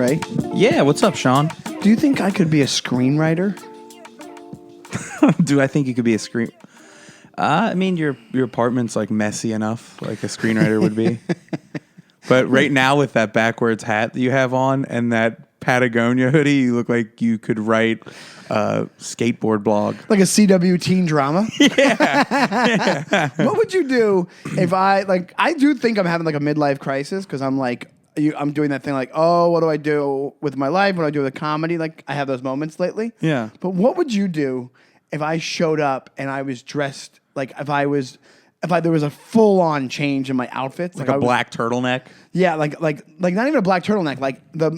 Ray. Yeah, what's up, Sean? Do you think I could be a screenwriter? Do I think you could be a screen? I mean, your apartment's like messy enough, like a screenwriter would be. But right now, with that backwards hat that you have on and that Patagonia hoodie, you look like you could write a skateboard blog. Like a CW teen drama? Yeah. What would you do if I do think I'm having like a midlife crisis because I'm like, I'm doing that thing like, oh, what do I do with my life? What do I do with comedy? Like, I have those moments lately. Yeah. But what would you do if I showed up and I was dressed like if there was a full on change in my outfits, Like a black turtleneck. Yeah, like not even a black turtleneck,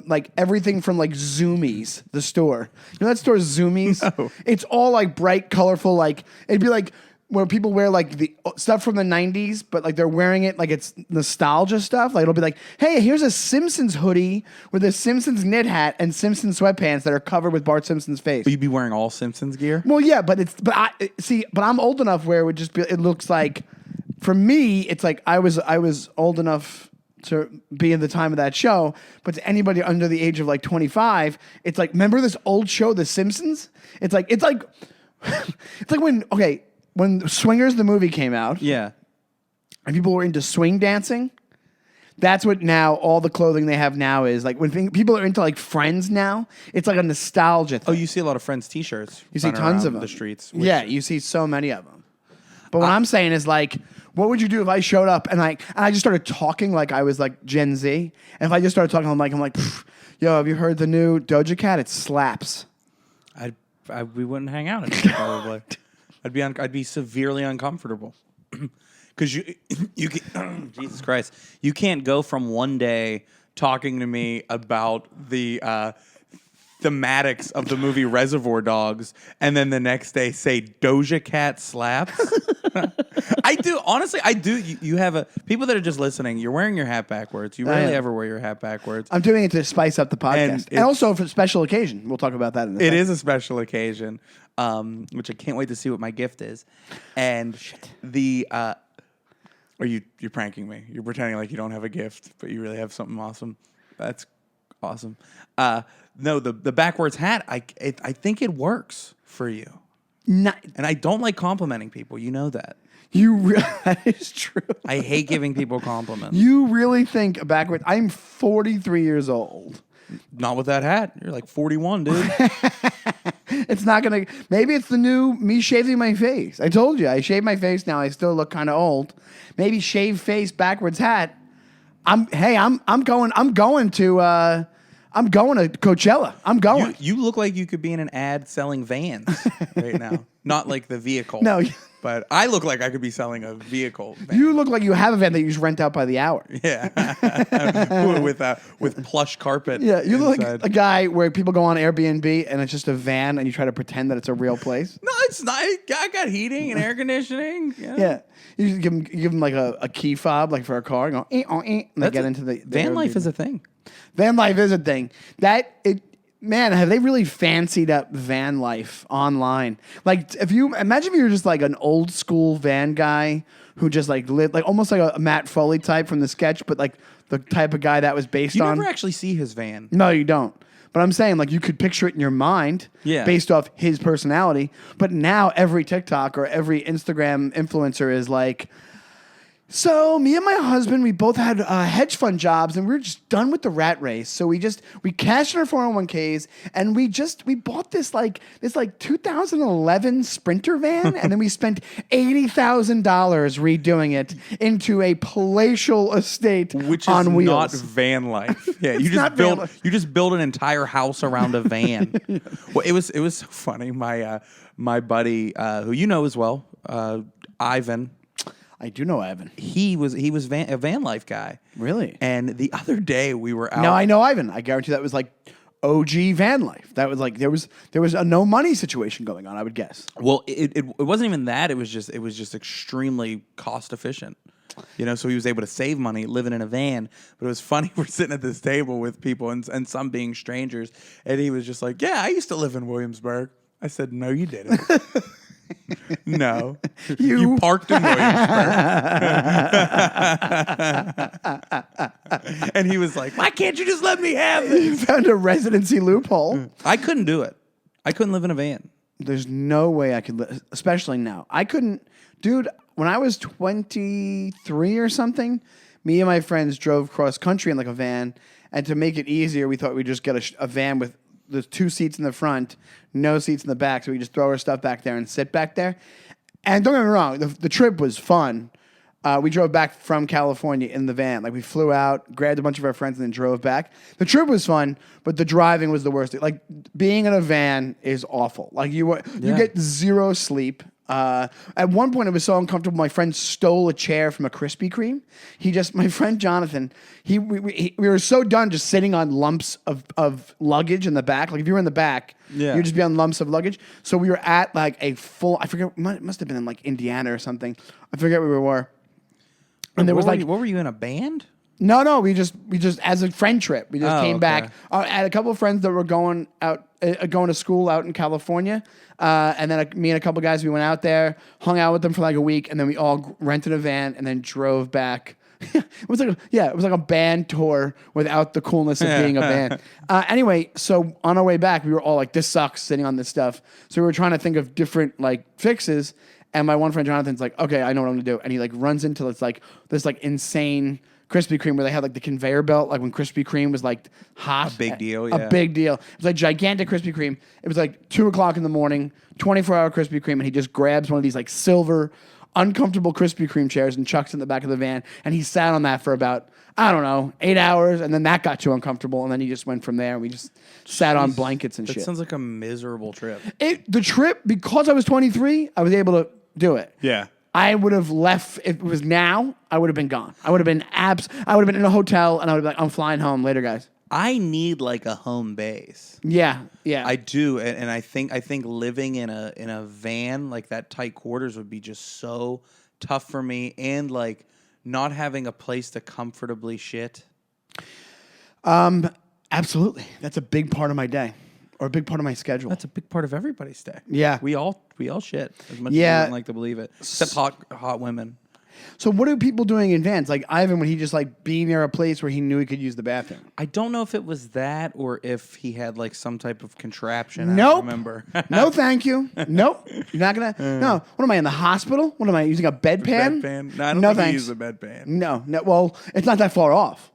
like everything from like Zoomies, the store. You know that store Zoomies? No. It's all like bright, colorful, like it'd be like where people wear like the stuff from the 90s, but like they're wearing it like it's nostalgia stuff. Like it'll be like, hey, here's a Simpsons hoodie with a Simpsons knit hat and Simpsons sweatpants that are covered with Bart Simpson's face. Will you be wearing all Simpsons gear? Well, yeah, but I'm old enough where it would just be. It looks like, for me, it's like I was old enough to be in the time of that show, but to anybody under the age of like 25, it's like, remember this old show, The Simpsons? It's like it's like when Swingers the movie came out, Yeah. and people were into swing dancing. That's what now all the clothing they have now is like. When people are into like Friends now, it's like a nostalgia thing. Oh, you see a lot of Friends T-shirts. You see running tons around of them. the streets. Yeah, you see so many of them. But what I'm saying is like, what would you do if I showed up and I just started talking like I was like Gen Z? And if I just started talking, I'm like, yo, have you heard the new Doja Cat? It slaps. We wouldn't hang out anymore, probably. I'd be severely uncomfortable because you Jesus Christ, you can't go from one day talking to me about the thematics of the movie Reservoir Dogs and then the next day say Doja Cat slaps. I do. You have people that are just listening. You're wearing your hat backwards. You rarely ever wear your hat backwards. I'm doing it to spice up the podcast, and also for a special occasion. We'll talk about that in a second. It is a special occasion, which I can't wait to see what my gift is. And you're pranking me. You're pretending like you don't have a gift, but you really have something awesome. That's awesome. No, the backwards hat. I think it works for you. And I don't like complimenting people. You know that. That is true. I hate giving people compliments. You really think backwards? I'm 43 years old. Not with that hat. You're like 41, dude. It's not going to... Maybe it's the new me shaving my face. I told you. I shave my face now. I still look kind of old. Maybe shave face, backwards hat. I'm going to Coachella. I'm going. You look like you could be in an ad selling vans right now. Not like the vehicle. No. But I look like I could be selling a vehicle. Van. You look like you have a van that you just rent out by the hour. Yeah. with plush carpet. Yeah, you look inside. like a guy where people go on Airbnb and it's just a van and you try to pretend that it's a real place. No, it's not. I got heating and air conditioning. Yeah. You give them like a key fob like for a car and go, and they get into the van Airbnb. life is a thing. Van life is a thing. Man, have they really fancied up van life online? Like, imagine if you were just like an old school van guy who just like lived like almost like a Matt Foley type from the sketch, but like the type of guy that was based on. You never actually see his van. No, you don't. But I'm saying like you could picture it in your mind based off his personality. But now every TikTok or every Instagram influencer is like, so me and my husband, we both had hedge fund jobs and we were just done with the rat race. So we cashed in our 401ks and we bought this 2011 Sprinter van and then we spent $80,000 redoing it into a palatial estate which on is wheels. Not van life. Yeah, you just build an entire house around a van. Well, it was so funny. My buddy who you know as well, Ivan. I do know Ivan. He was a van life guy. Really? And the other day we were out. Now I know Ivan. I guarantee that was like OG van life. That was like there was a no money situation going on, I would guess. Well, it wasn't even that. It was just extremely cost efficient. You know, so he was able to save money living in a van. But it was funny. We're sitting at this table with people and some being strangers, and he was just like, "Yeah, I used to live in Williamsburg." I said, "No, you didn't." No. You parked in Williamsburg. And he was like, why can't you just let me have it? You found a residency loophole. I couldn't do it. I couldn't live in a van. There's no way I could, especially now. I couldn't, dude, when I was 23 or something, me and my friends drove cross country in like a van. And to make it easier, we thought we'd just get a van with the 2 seats in the front, no seats in the back. So we just throw our stuff back there and sit back there. And don't get me wrong, the trip was fun. We drove back from California in the van. Like we flew out, grabbed a bunch of our friends, and then drove back. The trip was fun, but the driving was the worst. Like being in a van is awful. Like you get zero sleep. At one point, it was so uncomfortable. My friend stole a chair from a Krispy Kreme. My friend Jonathan, we were so done just sitting on lumps of luggage in the back. Like if you were in the back, you'd just be on lumps of luggage. So we were at like I forget, it must have been in like Indiana or something. I forget where we were. And there was like, what were you in a band? No, we just as a friend trip. We just came back. I had a couple of friends that were going to school out in California, and then me and a couple of guys, we went out there, hung out with them for like a week, and then we all rented a van and then drove back. It was like a band tour without the coolness of being a band. Anyway, so on our way back, we were all like, "This sucks," sitting on this stuff. So we were trying to think of different like fixes. And my one friend Jonathan's like, "Okay, I know what I'm gonna do," and he like runs into this insane Krispy Kreme where they had like the conveyor belt, like when Krispy Kreme was like hot. A big deal, A big deal. It was like gigantic Krispy Kreme. It was like 2:00 in the morning, 24-hour Krispy Kreme, and he just grabs one of these like silver, uncomfortable Krispy Kreme chairs and chucks it in the back of the van. And he sat on that for about, I don't know, 8 hours, and then that got too uncomfortable, and then he just went from there, and we just sat on blankets and shit. That sounds like a miserable trip. The trip, because I was 23, I was able to do it. Yeah. I would have left if it was now. I would have been gone. I would have been in a hotel, and I would be like, "I'm flying home later, guys." I need like a home base. Yeah. I do, and I think living in a van like that, tight quarters, would be just so tough for me, and like not having a place to comfortably shit. Absolutely. That's a big part of my day. Or a big part of my schedule. That's a big part of everybody's day. Yeah. We all shit as much as we don't like to believe it. Except hot women. So what are people doing in vans? Like Ivan, when he just like being near a place where he knew he could use the bathroom. I don't know if it was that or if he had like some type of contraption. Nope. I don't remember. No, thank you. Nope. You're not gonna. No. What am I in the hospital? What am I using a bedpan? Bedpan? No, I don't think he used a bedpan. No. Well, it's not that far off.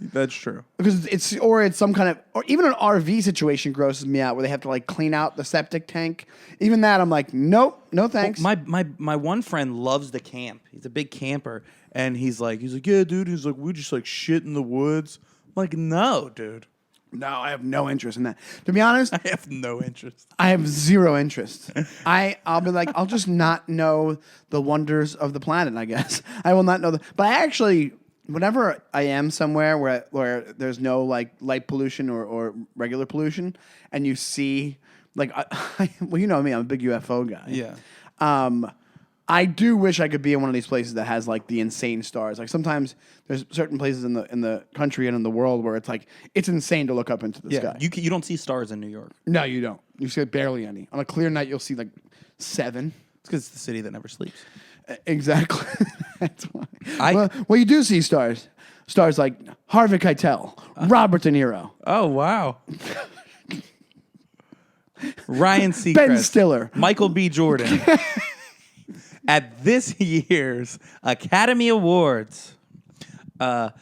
That's true. Because it's some kind of, or even an RV situation grosses me out where they have to like clean out the septic tank. Even that, I'm like, nope, no thanks. Well, my one friend loves to camp. He's a big camper, and he's like, yeah, dude. He's like, we just like shit in the woods. I'm like, no, dude. No, I have no interest in that. To be honest, I have no interest. I have zero interest. I'll be like, I'll just not know the wonders of the planet. I guess I will not know but I actually. Whenever I am somewhere where there's no like light pollution or regular pollution, and you see like, well, you know me, I'm a big UFO guy. Yeah. I do wish I could be in one of these places that has like the insane stars. Like sometimes there's certain places in the country and in the world where it's like it's insane to look up into the sky. You don't see stars in New York. No, you don't. You see barely any. On a clear night, you'll see like 7. It's because it's the city that never sleeps. Exactly. That's why. Well, you do see stars. Stars like Harvey Keitel, Robert De Niro. Oh, wow. Ryan Seacrest. Ben Stiller. Michael B. Jordan. At this year's Academy Awards, I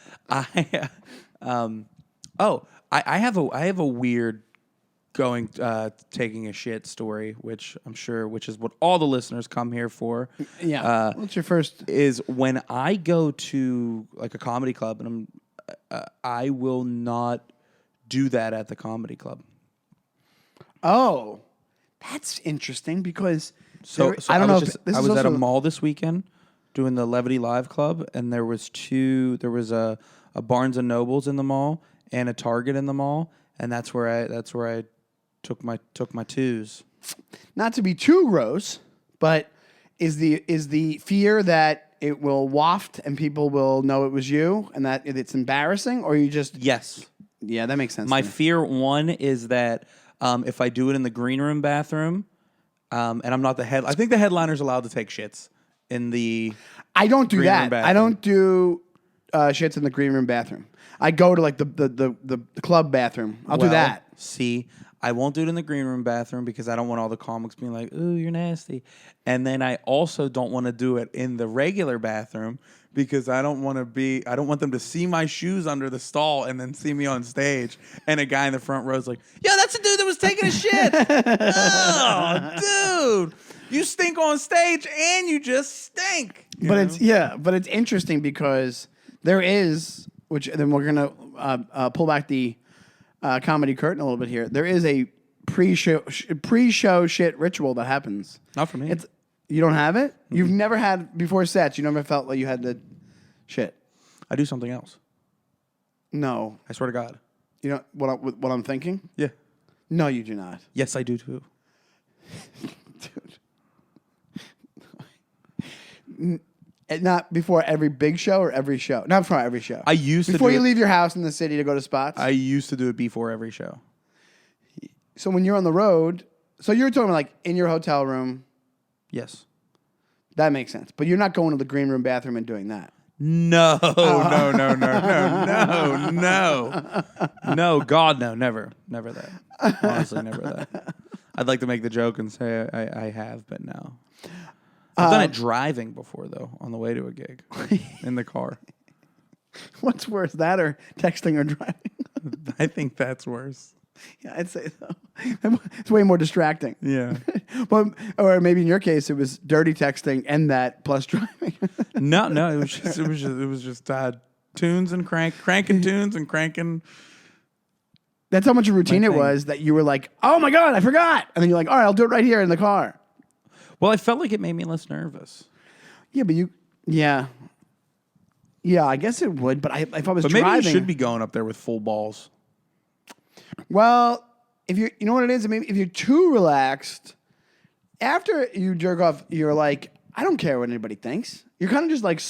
have a weird taking a shit story, which is what all the listeners come here for. Yeah. What's your first? Is when I go to like a comedy club, and I will not do that at the comedy club. Oh, that's interesting because I don't know. I was at a mall this weekend doing the Levity Live Club, and there was a Barnes and Nobles in the mall and a Target in the mall, and that's where I took my twos. Not to be too gross, but is the fear that it will waft and people will know it was you and that it's embarrassing, or you just yes, yeah, that makes sense. My fear one is that if I do it in the green room bathroom, and I'm not the head, I think the headliner's allowed to take shits in the. I don't do that. I don't do shits in the green room bathroom. I go to like the club bathroom. I'll do that. See, I won't do it in the green room bathroom because I don't want all the comics being like, "Ooh, you're nasty," and then I also don't want to do it in the regular bathroom because I don't want them to see my shoes under the stall and then see me on stage and a guy in the front row is like, "Yo, that's a dude that was taking a shit." Oh, dude, you stink on stage and you just stink. But it's interesting because there is, which then we're gonna pull back the comedy curtain a little bit here. There is a pre-show shit ritual that happens. Not for me. You don't have it? Mm-hmm. You've never had before sets. You never felt like you had the shit. I do something else. No, I swear to God. You know what I'm thinking? Yeah. No, you do not. Yes, I do too. Dude. Not before every big show or every show? Not before every show. I used to before you leave your house in the city to go to spots? I used to do it before every show. So when you're on the road, so you're talking like in your hotel room. Yes. That makes sense. But you're not going to the green room bathroom and doing that. No, no, God, no, never that. Honestly, never that. I'd like to make the joke and say I have, but no. I've done it driving before, though, on the way to a gig in the car. What's worse, that or texting or driving? I think that's worse. Yeah, I'd say so. It's way more distracting. Yeah. Well, or maybe in your case, it was dirty texting and that plus driving. No, it was just tunes and cranking tunes and cranking. That's how much a routine it was that you were like, oh my God, I forgot. And then you're like, all right, I'll do it right here in the car. Well, I felt like it made me less nervous. Yeah, but yeah, I guess it would. But if I was maybe driving, you should be going up there with full balls. Well, you know what it is? I mean, if you're too relaxed, after you jerk off, you're like, I don't care what anybody thinks. You're kind of just like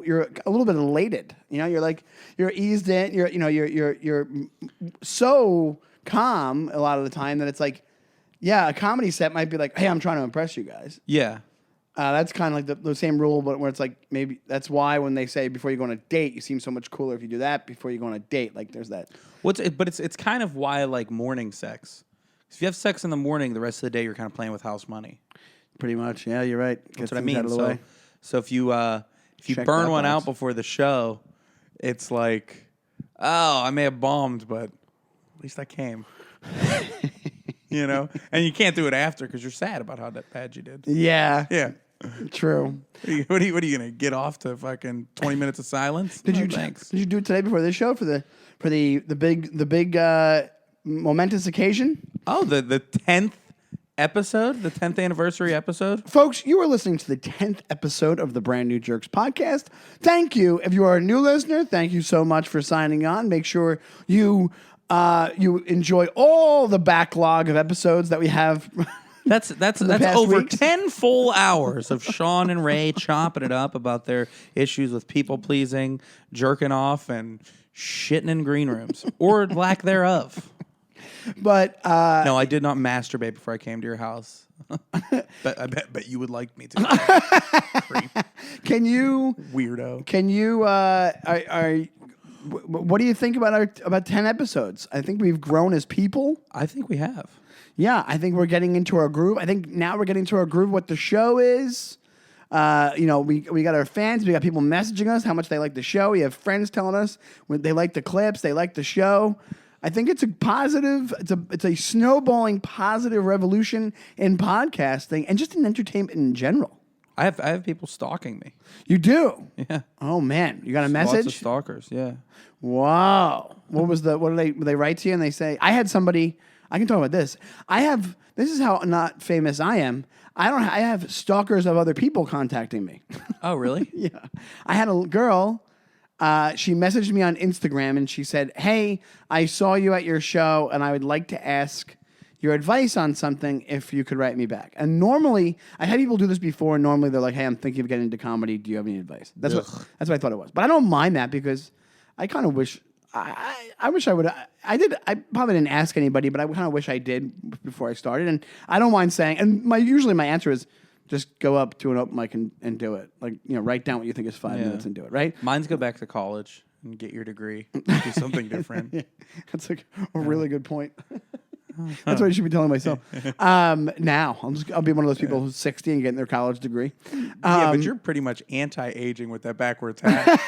you're a little bit elated. You know, you're eased in. You're so calm a lot of the time that it's like, yeah, a comedy set might be like, hey, I'm trying to impress you guys. Yeah. That's kind of like the same rule, but where it's like maybe that's why when they say before you go on a date, you seem so much cooler if you do that before you go on a date. Like there's that. But it's kind of why I like morning sex. If you have sex in the morning, the rest of the day you're kind of playing with house money. Pretty much, yeah, you're right. That's what I mean. So if you burn one out before the show, it's like, oh, I may have bombed, but at least I came. You know, and you can't do it after because you're sad about how bad you did. Yeah. Yeah. True. What are you gonna get off to fucking 20 minutes of silence? Thanks. Did you do it today before this show for the big momentous occasion? Oh, the 10th episode, the 10th anniversary episode. Folks, you are listening to the 10th episode of the Brand New Jerks podcast. Thank you. If you are a new listener, thank you so much for signing on. Make sure you enjoy all the backlog of episodes that we have. That's over weeks. 10 full hours of Sean and Ray chopping it up about their issues with people pleasing, jerking off, and shitting in green rooms or lack thereof. But no, I did not masturbate before I came to your house. But I bet you would like me to. Creep. Can you weirdo? Can you what do you think about 10 episodes? I think we've grown as people. I think we have. Yeah, I think we're getting into our groove. I think now we're getting into our groove. What the show is. We got our fans. We got people messaging us how much they like the show. We have friends telling us when they like the clips, they like the show. I think it's a positive. It's a snowballing positive revolution in podcasting and just in entertainment in general. I have people stalking me. You do? Yeah. Oh man, you got a message? Lots of stalkers. Yeah. What do they write to you and they say? I had somebody. I can talk about this. This is how not famous I am. I have stalkers of other people contacting me. Oh, really? Yeah. I had a girl, she messaged me on Instagram and she said, hey, I saw you at your show and I would like to ask your advice on something if you could write me back. And normally, I've had people do this before and normally they're like, hey, I'm thinking of getting into comedy. Do you have any advice? That's what I thought it was. But I don't mind that because I kind of wish... I wish I would. I probably didn't ask anybody, but I kind of wish I did before I started. And I don't mind saying. And usually my answer is, just go up to an open mic and do it. Like, write down what you think is 5 minutes and do it, right? Mine's go back to college and get your degree. Do something different. Yeah, that's like a really good point. That's what I should be telling myself. Now, I'll be one of those people who's 60 and getting their college degree. But you're pretty much anti-aging with that backwards hat.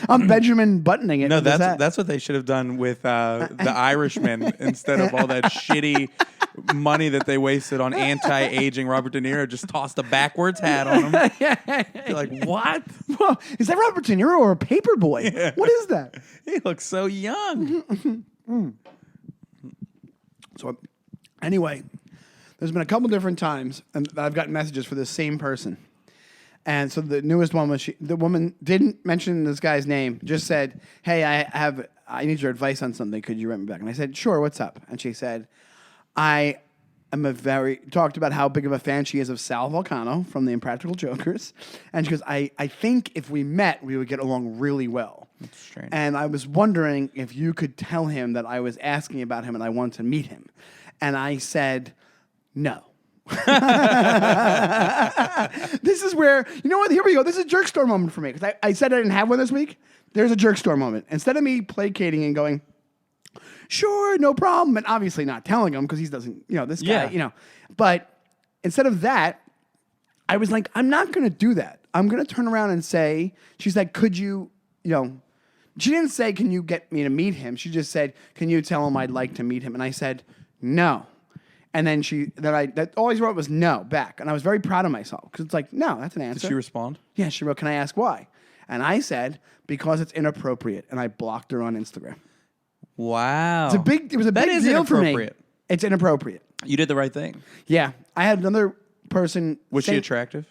I'm Benjamin buttoning it. No, that's what they should have done with the Irishman instead of all that shitty money that they wasted on anti-aging Robert De Niro. Just tossed a backwards hat on him. You're like, what? Well, is that Robert De Niro or a paper boy? Yeah. What is that? He looks so young. So, anyway, there's been a couple different times and I've gotten messages for the same person. And so the newest one was the woman didn't mention this guy's name, just said, hey, I need your advice on something. Could you write me back? And I said, sure, what's up? And she said, I am talked about how big of a fan she is of Sal Vulcano from the Impractical Jokers. And she goes, I think if we met, we would get along really well. That's strange. And I was wondering if you could tell him that I was asking about him and I wanted to meet him. And I said, no. This is where, you know what? Here we go. This is a jerk store moment for me. Because I said I didn't have one this week. There's a jerk store moment. Instead of me placating and going, sure, no problem. And obviously not telling him because he doesn't, this guy, But instead of that, I was like, I'm not going to do that. I'm going to turn around and say, she's like, could you, she didn't say, can you get me to meet him? She just said, can you tell him I'd like to meet him? And I said, no. And then all I wrote was no back. And I was very proud of myself because it's like, no, that's an answer. Did she respond? Yeah, she wrote, can I ask why? And I said, because it's inappropriate. And I blocked her on Instagram. Wow. It was a big deal for me. It's inappropriate. You did the right thing. Yeah. I had another person. Was she attractive?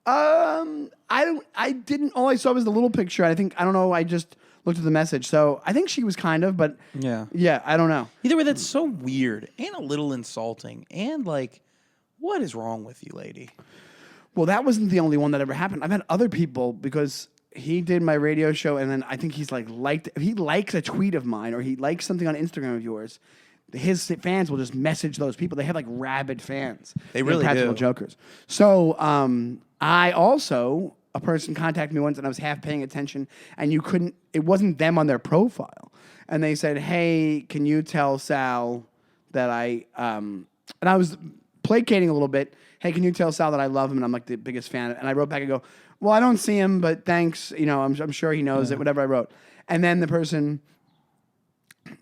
I didn't. All I saw was the little picture. I don't know. I just looked at the message. So I think she was kind of, but yeah, I don't know. Either way, that's so weird and a little insulting. And like, what is wrong with you, lady? Well, that wasn't the only one that ever happened. I've had other people because he did my radio show, and then I think he likes a tweet of mine or he likes something on Instagram of yours. His fans will just message those people. They have like rabid fans. They really do. Practical Jokers. So a person contacted me once and I was half paying attention and it wasn't them on their profile. And they said, hey, can you tell Sal that and I was placating a little bit. Hey, can you tell Sal that I love him and I'm like the biggest fan? And I wrote back and go, well, I don't see him, but thanks. I'm sure he knows it, whatever I wrote. And then the person,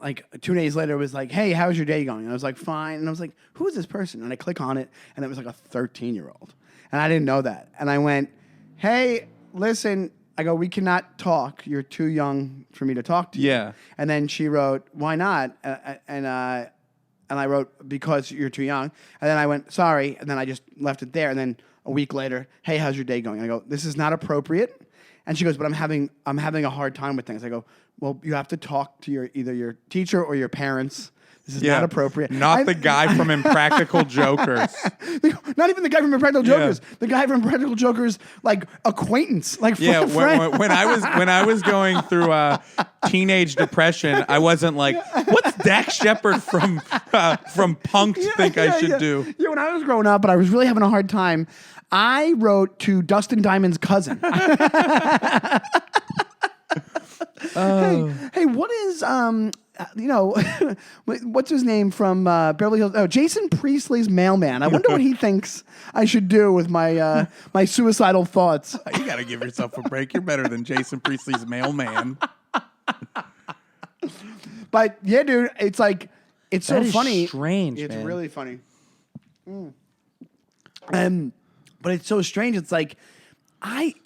like 2 days later, was like, hey, how's your day going? And I was like, fine. And I was like, who is this person? And I click on it, and it was like a 13-year-old. And I didn't know that. And I went, hey, listen, I go, we cannot talk. You're too young for me to talk to you. Yeah. And then she wrote, why not? And I wrote, because you're too young. And then I went, sorry. And then I just left it there. And then a week later, hey, how's your day going? And I go, this is not appropriate. And she goes, but I'm having a hard time with things. I go, well, you have to talk to either your teacher or your parents. This is not appropriate. Not the guy from Impractical Jokers. Not even the guy from Impractical Jokers. The guy from Impractical Jokers, like acquaintance, like friend. When I was going through teenage depression, I wasn't like, what's Dax Shepard from Punks think I should do? Yeah, when I was growing up, but I was really having a hard time, I wrote to Dustin Diamond's cousin. Hey, what is what's his name from Beverly Hills? Oh, Jason Priestley's mailman. I wonder what he thinks I should do with my my suicidal thoughts. You got to give yourself a break. You're better than Jason Priestley's mailman. But yeah, dude, it's like it's that so is funny. Strange. It's man. really funny. But it's so strange. It's like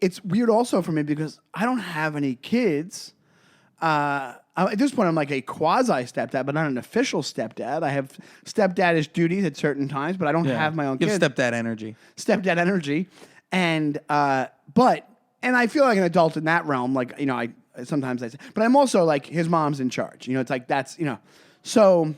it's weird also for me because I don't have any kids. At this point, I'm like a quasi-stepdad, but not an official stepdad. I have stepdadish duties at certain times, but I don't have my own kids. You have stepdad energy. Stepdad energy. And I feel like an adult in that realm. Like, sometimes I say, but I'm also like his mom's in charge. It's like that's, So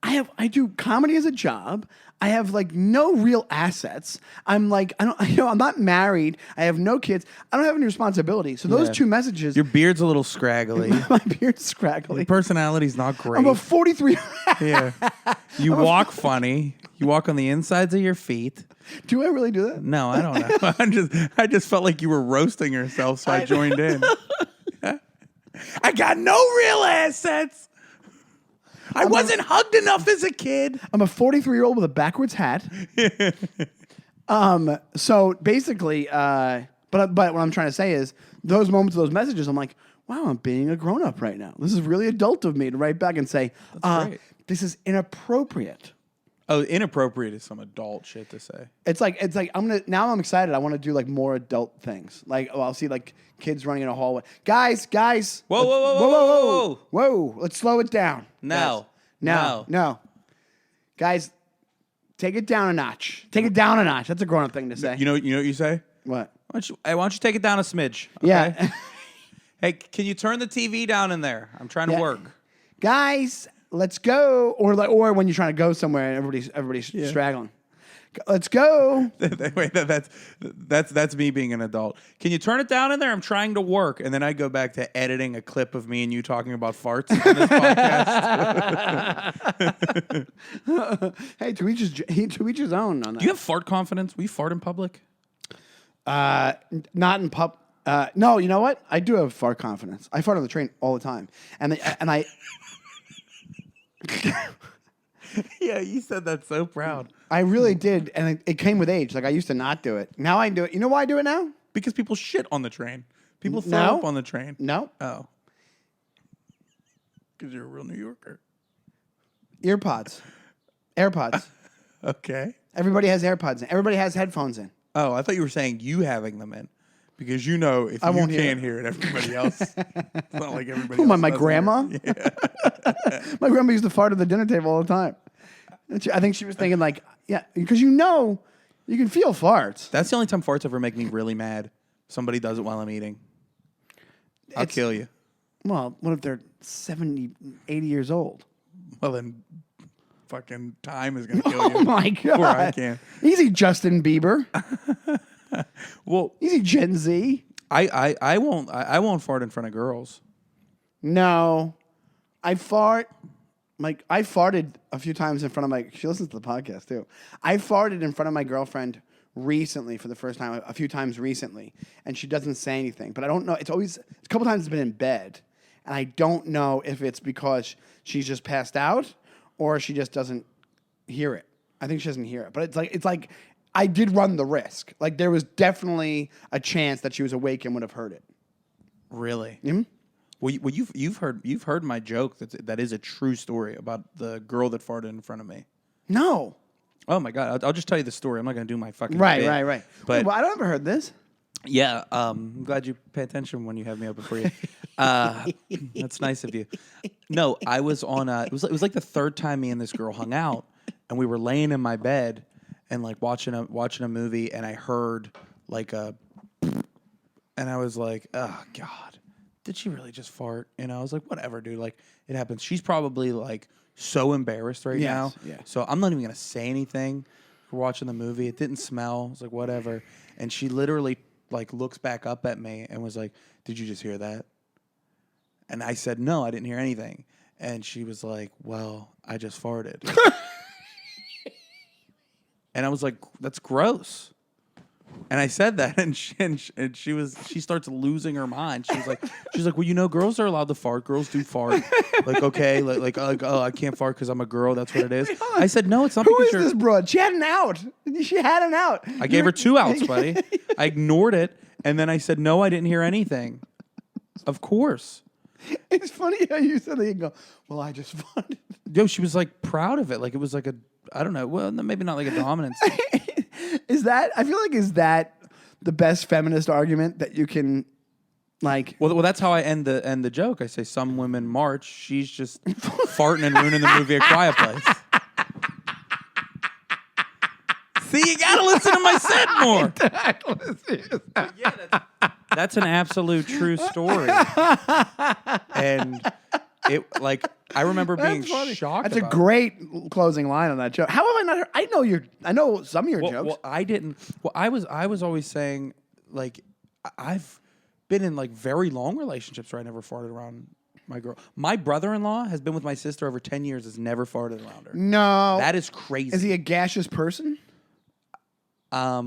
I do comedy as a job. I have like no real assets. I'm like, I'm not married. I have no kids. I don't have any responsibility. So those two messages. Your beard's a little scraggly. My beard's scraggly. Your personality's not great. I'm a 43. Yeah. You walk funny. You walk on the insides of your feet. Do I really do that? No, I don't know. I just felt like you were roasting yourself, so I joined in. I got no real assets. I wasn't hugged enough as a kid. I'm a 43-year-old with a backwards hat. So basically, but what I'm trying to say is those moments of those messages, I'm like, wow, I'm being a grown-up right now. This is really adult of me to write back and say, this is inappropriate. Oh, inappropriate is some adult shit to say. It's like I'm excited. I want to do like more adult things. Like I'll see like kids running in a hallway. Guys. Whoa. Let's slow it down. No. Guys, take it down a notch. Take it down a notch. That's a grown-up thing to say. You know what you say? What? Why don't you take it down a smidge? Okay? Yeah. Hey, can you turn the TV down in there? I'm trying to work. Guys, let's go. Or when you're trying to go somewhere and everybody's straggling. Let's go. Wait, that's me being an adult. Can you turn it down in there? I'm trying to work. And then I go back to editing a clip of me and you talking about farts on this podcast. Hey, to each his own on that. Do you have fart confidence? Will you fart in public? Not in pub. No, you know what? I do have fart confidence. I fart on the train all the time. And I Yeah, you said that so proud. I really did, and it came with age. Like I used to not do it. Now I do it. You know why I do it now? Because people shit on the train. People throw up on the train. No. Oh. Because you're a real New Yorker. AirPods. Okay. Everybody has AirPods in. Everybody has headphones in. Oh, I thought you were saying you having them in. Because you know if you can't hear it, everybody else. It's not like everybody else. My grandma? Yeah. My grandma used to fart at the dinner table all the time. I think she was thinking like, yeah, because you can feel farts. That's the only time farts ever make me really mad. Somebody does it while I'm eating. I'll kill you. Well, what if they're 70, 80 years old? Well, then fucking time is going to kill you. Oh, my God. Or I can. Easy, Justin Bieber. Well, easy, Gen Z. I won't fart in front of girls. No. I farted a few times in front of she listens to the podcast too. I farted in front of my girlfriend recently for the first time, a few times recently, and she doesn't say anything. But I don't know. It's a couple times it's been in bed, and I don't know if it's because she's just passed out or she just doesn't hear it. I think she doesn't hear it. But it's like I did run the risk. Like there was definitely a chance that she was awake and would have heard it. Really? Mm-hmm. Well, you've heard my joke that is a true story about the girl that farted in front of me. No. Oh my God! I'll just tell you the story. I'm not going to do my fucking right. But well, I don't ever heard this. Yeah, I'm glad you pay attention when you have me open for you. That's nice of you. No, I was on. It was like the third time me and this girl hung out, and we were laying in my bed and like watching a movie, and I heard like and I was like, oh God. Did she really just fart? And I was like, whatever, dude. Like, it happens. She's probably, like, so embarrassed right now. Yeah. So I'm not even going to say anything. We're watching the movie. It didn't smell. I was like, whatever. And she literally, like, looks back up at me and was like, did you just hear that? And I said, no, I didn't hear anything. And she was like, well, I just farted. And I was like, that's gross. And I said that, and she starts losing her mind. She's like, well, girls are allowed to fart. Girls do fart. Like, okay, oh, I can't fart because I'm a girl. That's what it is. I said, no, it's not. Who is this broad? She had an out. I gave her 2 outs, buddy. I ignored it, and then I said, no, I didn't hear anything. Of course. It's funny how you said that. You go, well, I just farted. Yo, she was like proud of it. Like it was like I don't know. Well, maybe not like a dominance thing. Is that the best feminist argument that you can like? Well, that's how I end the joke. I say some women march. She's just farting and ruining the movie A Quiet Place. See, you gotta listen to my set more. Yeah, that's an absolute true story. And it like I remember being shocked. That's a great closing line on that joke. How have I not heard? I know some of your jokes. Well, I didn't. Well, I was always saying, like, I've been in like very long relationships where I never farted around my girl. My brother-in-law has been with my sister over 10 years, has never farted around her. No. That is crazy. Is he a gaseous person? I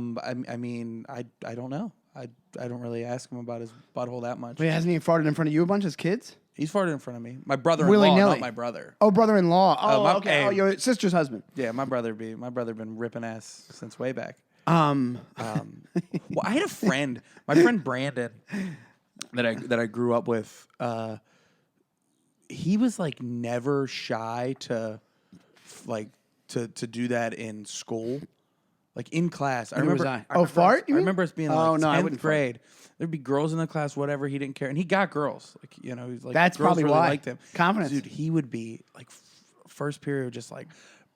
mean, I don't know. I don't really ask him about his butthole that much. Wait, hasn't he farted in front of you a bunch as kids? He's farted in front of me. My brother-in-law, not my brother. Oh, brother-in-law. Oh, okay. Oh, your sister's husband. Yeah, my brother been ripping ass since way back. Well, I had a friend, my friend Brandon, that I grew up with. He was like never shy to do that in school, like in class. I remember. Fart? I remember us being like 10th grade. Fart. There'd be girls in the class, whatever. He didn't care, and he got girls. Like he's like that's girls probably really why. Liked him. Confidence, dude. He would be like first period, just like.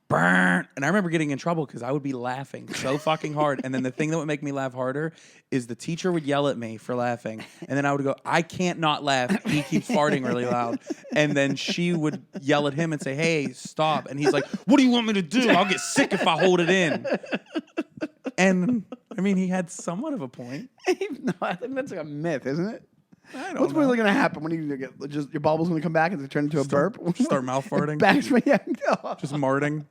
Burn. And I remember getting in trouble because I would be laughing so fucking hard. And then the thing that would make me laugh harder is the teacher would yell at me for laughing. And then I would go, I can't not laugh. He keeps farting really loud. And then she would yell at him and say, hey, stop. And he's like, what do you want me to do? I'll get sick if I hold it in. And I mean, he had somewhat of a point. No, I think that's like a myth, isn't it? What's really going to happen when you get your bubble's going to come back and turn into a burp? Start mouth farting. Just marting.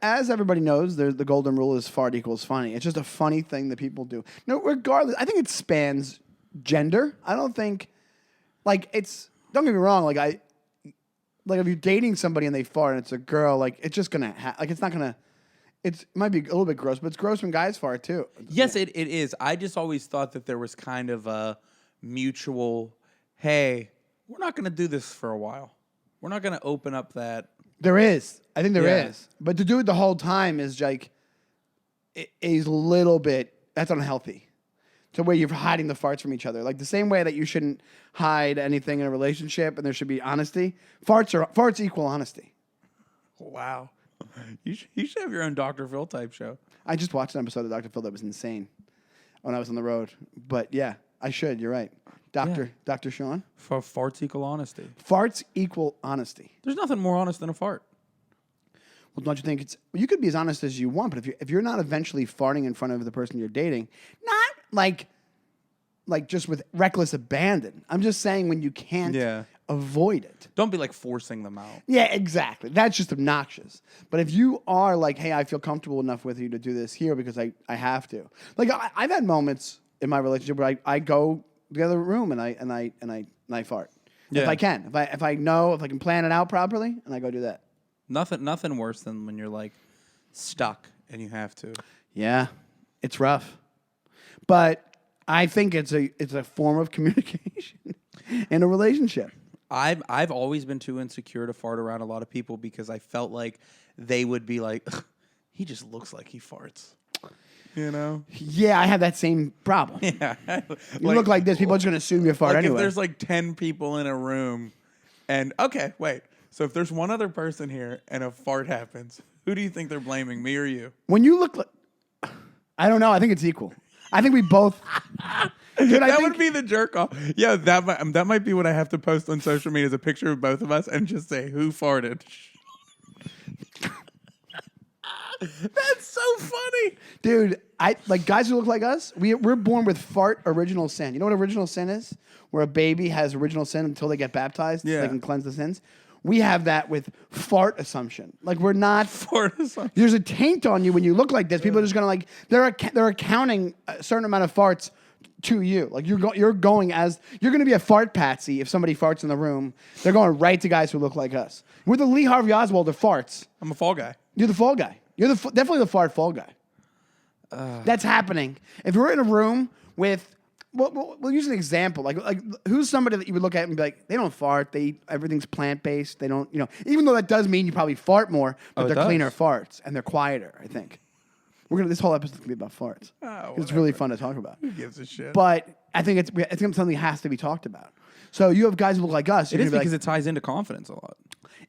As everybody knows, the golden rule is fart equals funny. It's just a funny thing that people do. No, regardless, I think it spans gender. I don't think don't get me wrong. If you're dating somebody and they fart and it's a girl, it's just gonna it's not gonna. It might be a little bit gross, but it's gross when guys fart too. Yes, it is. I just always thought that there was kind of a mutual, hey, we're not going to do this for a while. We're not going to open up that. There is. I think there is. But to do it the whole time is it is a little bit, that's unhealthy. To where you're hiding the farts from each other. Like the same way that you shouldn't hide anything in a relationship and there should be honesty. Farts equal honesty. Wow. You should have your own Dr. Phil type show. I just watched an episode of Dr. Phil that was insane when I was on the road. But yeah, I should. You're right. Dr. Sean? For farts equal honesty. Farts equal honesty. There's nothing more honest than a fart. Well, don't you think you could be as honest as you want, but if you're not eventually farting in front of the person you're dating, not like just with reckless abandon. I'm just saying when you can't avoid it. Don't be forcing them out. Yeah, exactly. That's just obnoxious. But if you are hey, I feel comfortable enough with you to do this here because I have to. I've had moments in my relationship where I go to the other room and I fart. Yeah. If I can. If I can plan it out properly and I go do that. Nothing worse than when you're stuck and you have to. Yeah. It's rough. But I think it's a form of communication in a relationship. I've always been too insecure to fart around a lot of people because I felt like they would be like, he just looks like he farts. You know? Yeah, I have that same problem. Yeah. You look like this, people are just going to assume you fart anyway. If there's 10 people in a room and, okay, wait. So if there's one other person here and a fart happens, who do you think they're blaming, me or you? When you look I don't know. I think it's equal. I think we both... Dude, that would be the jerk off. Yeah, that might be what I have to post on social media is a picture of both of us and just say who farted. That's so funny, dude. Guys who look like us. We're born with fart original sin. You know what original sin is? Where a baby has original sin until they get baptized, so they can cleanse the sins. We have that with fart assumption. We're not fart assumption. There's a taint on you when you look like this. People are just gonna they're accounting a certain amount of farts to you. You're going to be a fart patsy if somebody farts in the room. They're going right to guys who look like us. We're the Lee Harvey Oswald of farts. I'm a fall guy. You're the fall guy. You're definitely the fart fall guy. That's happening. If we're in a room with, we'll use an example. Who's somebody that you would look at and be like, they don't fart. Everything's plant based. They don't, even though that does mean you probably fart more, but they're cleaner farts and they're quieter. I think. This whole episode's gonna be about farts. It's really fun to talk about. Who gives a shit? But I think it's something that has to be talked about. So you have guys who look like us. It is because it ties into confidence a lot.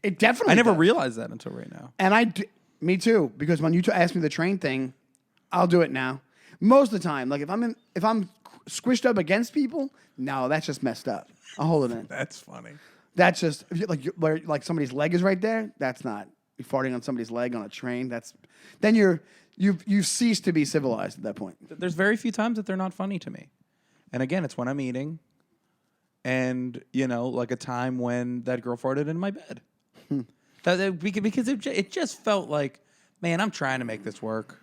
It definitely. I never realized that until right now. And me too. Because when you ask me the train thing, I'll do it now. Most of the time, if I'm squished up against people, no, that's just messed up. I'll hold it in. That's funny. That's just where somebody's leg is right there. That's not you're farting on somebody's leg on a train. Then you've ceased to be civilized at that point. There's very few times that they're not funny to me, and again, it's when I'm eating, and like a time when that girl farted in my bed. Because it just felt like, man, I'm trying to make this work.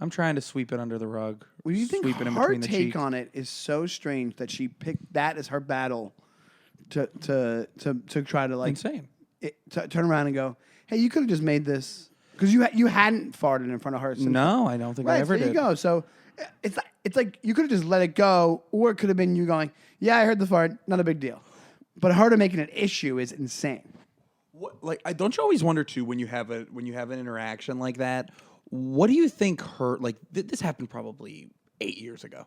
I'm trying to sweep it under the rug. Well, you think sweep it in her between the take cheeks. on it is so strange that she picked that as her battle to try to Insane. Turn around and go, hey, you could have just made this because you hadn't farted in front of her. No, I don't think I ever did. There you go. So it's like you could have just let it go, or it could have been you going, yeah, I heard the fart, not a big deal. But her to make it an issue is insane. Don't you always wonder too when you have an interaction like that? What do you think her this happened probably 8 years ago?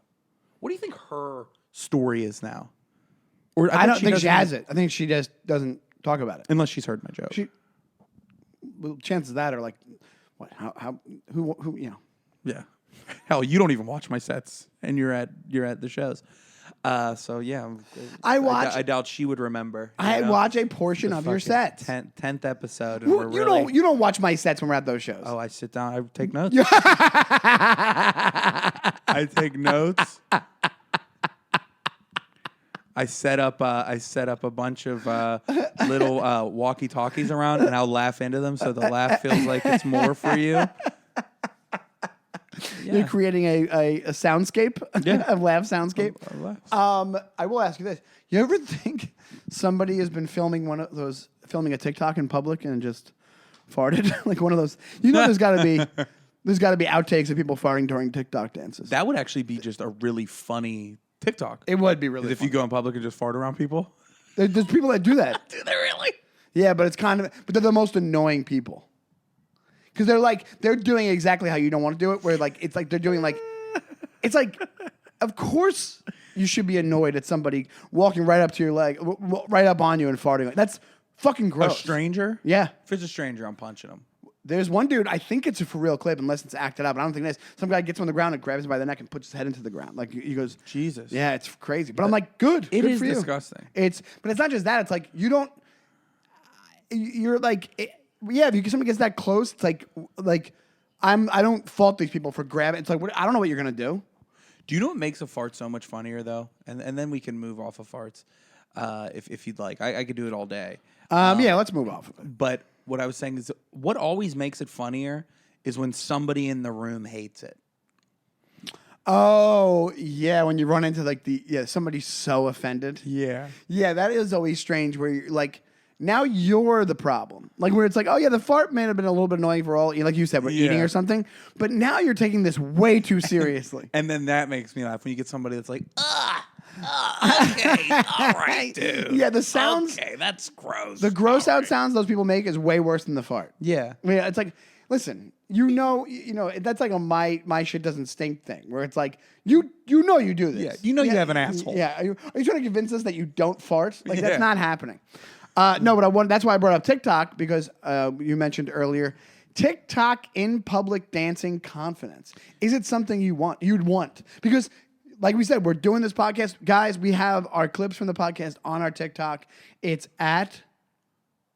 What do you think her story is now? Or I don't think she has it. I think she just doesn't talk about it unless she's heard my joke. Chances of that are like, what? How? Who? Yeah. Hell, you don't even watch my sets, and you're at the shows. So yeah, I doubt she would remember. I watch a portion of your sets. 10th episode. And you don't watch my sets when we're at those shows. Oh, I sit down. I take notes. I take notes. I set up a bunch of little walkie-talkies around, and I'll laugh into them, so the laugh feels like it's more for you. Yeah. You're creating a soundscape, a laugh soundscape. I will ask you this: you ever think somebody has been filming a TikTok in public and just farted like one of those? There's got to be outtakes of people farting during TikTok dances. That would actually be just a really funny TikTok. It would be really. If you go in public and just fart around people, there's people that do that. Do they really? Yeah, but they're the most annoying people. Because they're doing exactly how you don't want to do it. Where it's like they're doing it's like, of course you should be annoyed at somebody walking right up to your leg, right up on you and farting. That's fucking gross. A stranger? Yeah. If it's a stranger, I'm punching him. There's one dude, I think it's a for real clip, unless it's acted out, but I don't think it is. Some guy gets him on the ground and grabs him by the neck and puts his head into the ground. Like he goes, Jesus. Yeah, it's crazy. But I'm like, good. It good is for you. disgusting. But it's not just that. It's like you're like. Yeah, if somebody gets that close, it's like I don't fault these people for grabbing. It's like I don't know what you're gonna do. Do you know what makes a fart so much funnier though? And then we can move off of farts, if you'd like. I could do it all day. Yeah, let's move off of it. But what I was saying is, what always makes it funnier is when somebody in the room hates it. Oh yeah, when you run into somebody's so offended. Yeah, that is always strange. Where you're like. Now you're the problem. Like where it's like, oh yeah, the fart may have been a little bit annoying for all, like you said, we're eating or something. But now you're taking this way too seriously. And then that makes me laugh when you get somebody that's like, okay, all right, dude. Yeah, the sounds. Okay, that's gross. The gross out sounds those people make is way worse than the fart. Yeah. I mean, it's like, listen, that's like a my shit doesn't stink thing where it's like, you do this. Yeah, you have an asshole. Yeah. Are you trying to convince us that you don't fart? Like that's not happening. No, but that's why I brought up TikTok because you mentioned earlier TikTok in public dancing confidence. Is it something you'd want? Because like we said, we're doing this podcast. Guys, we have our clips from the podcast on our TikTok. It's at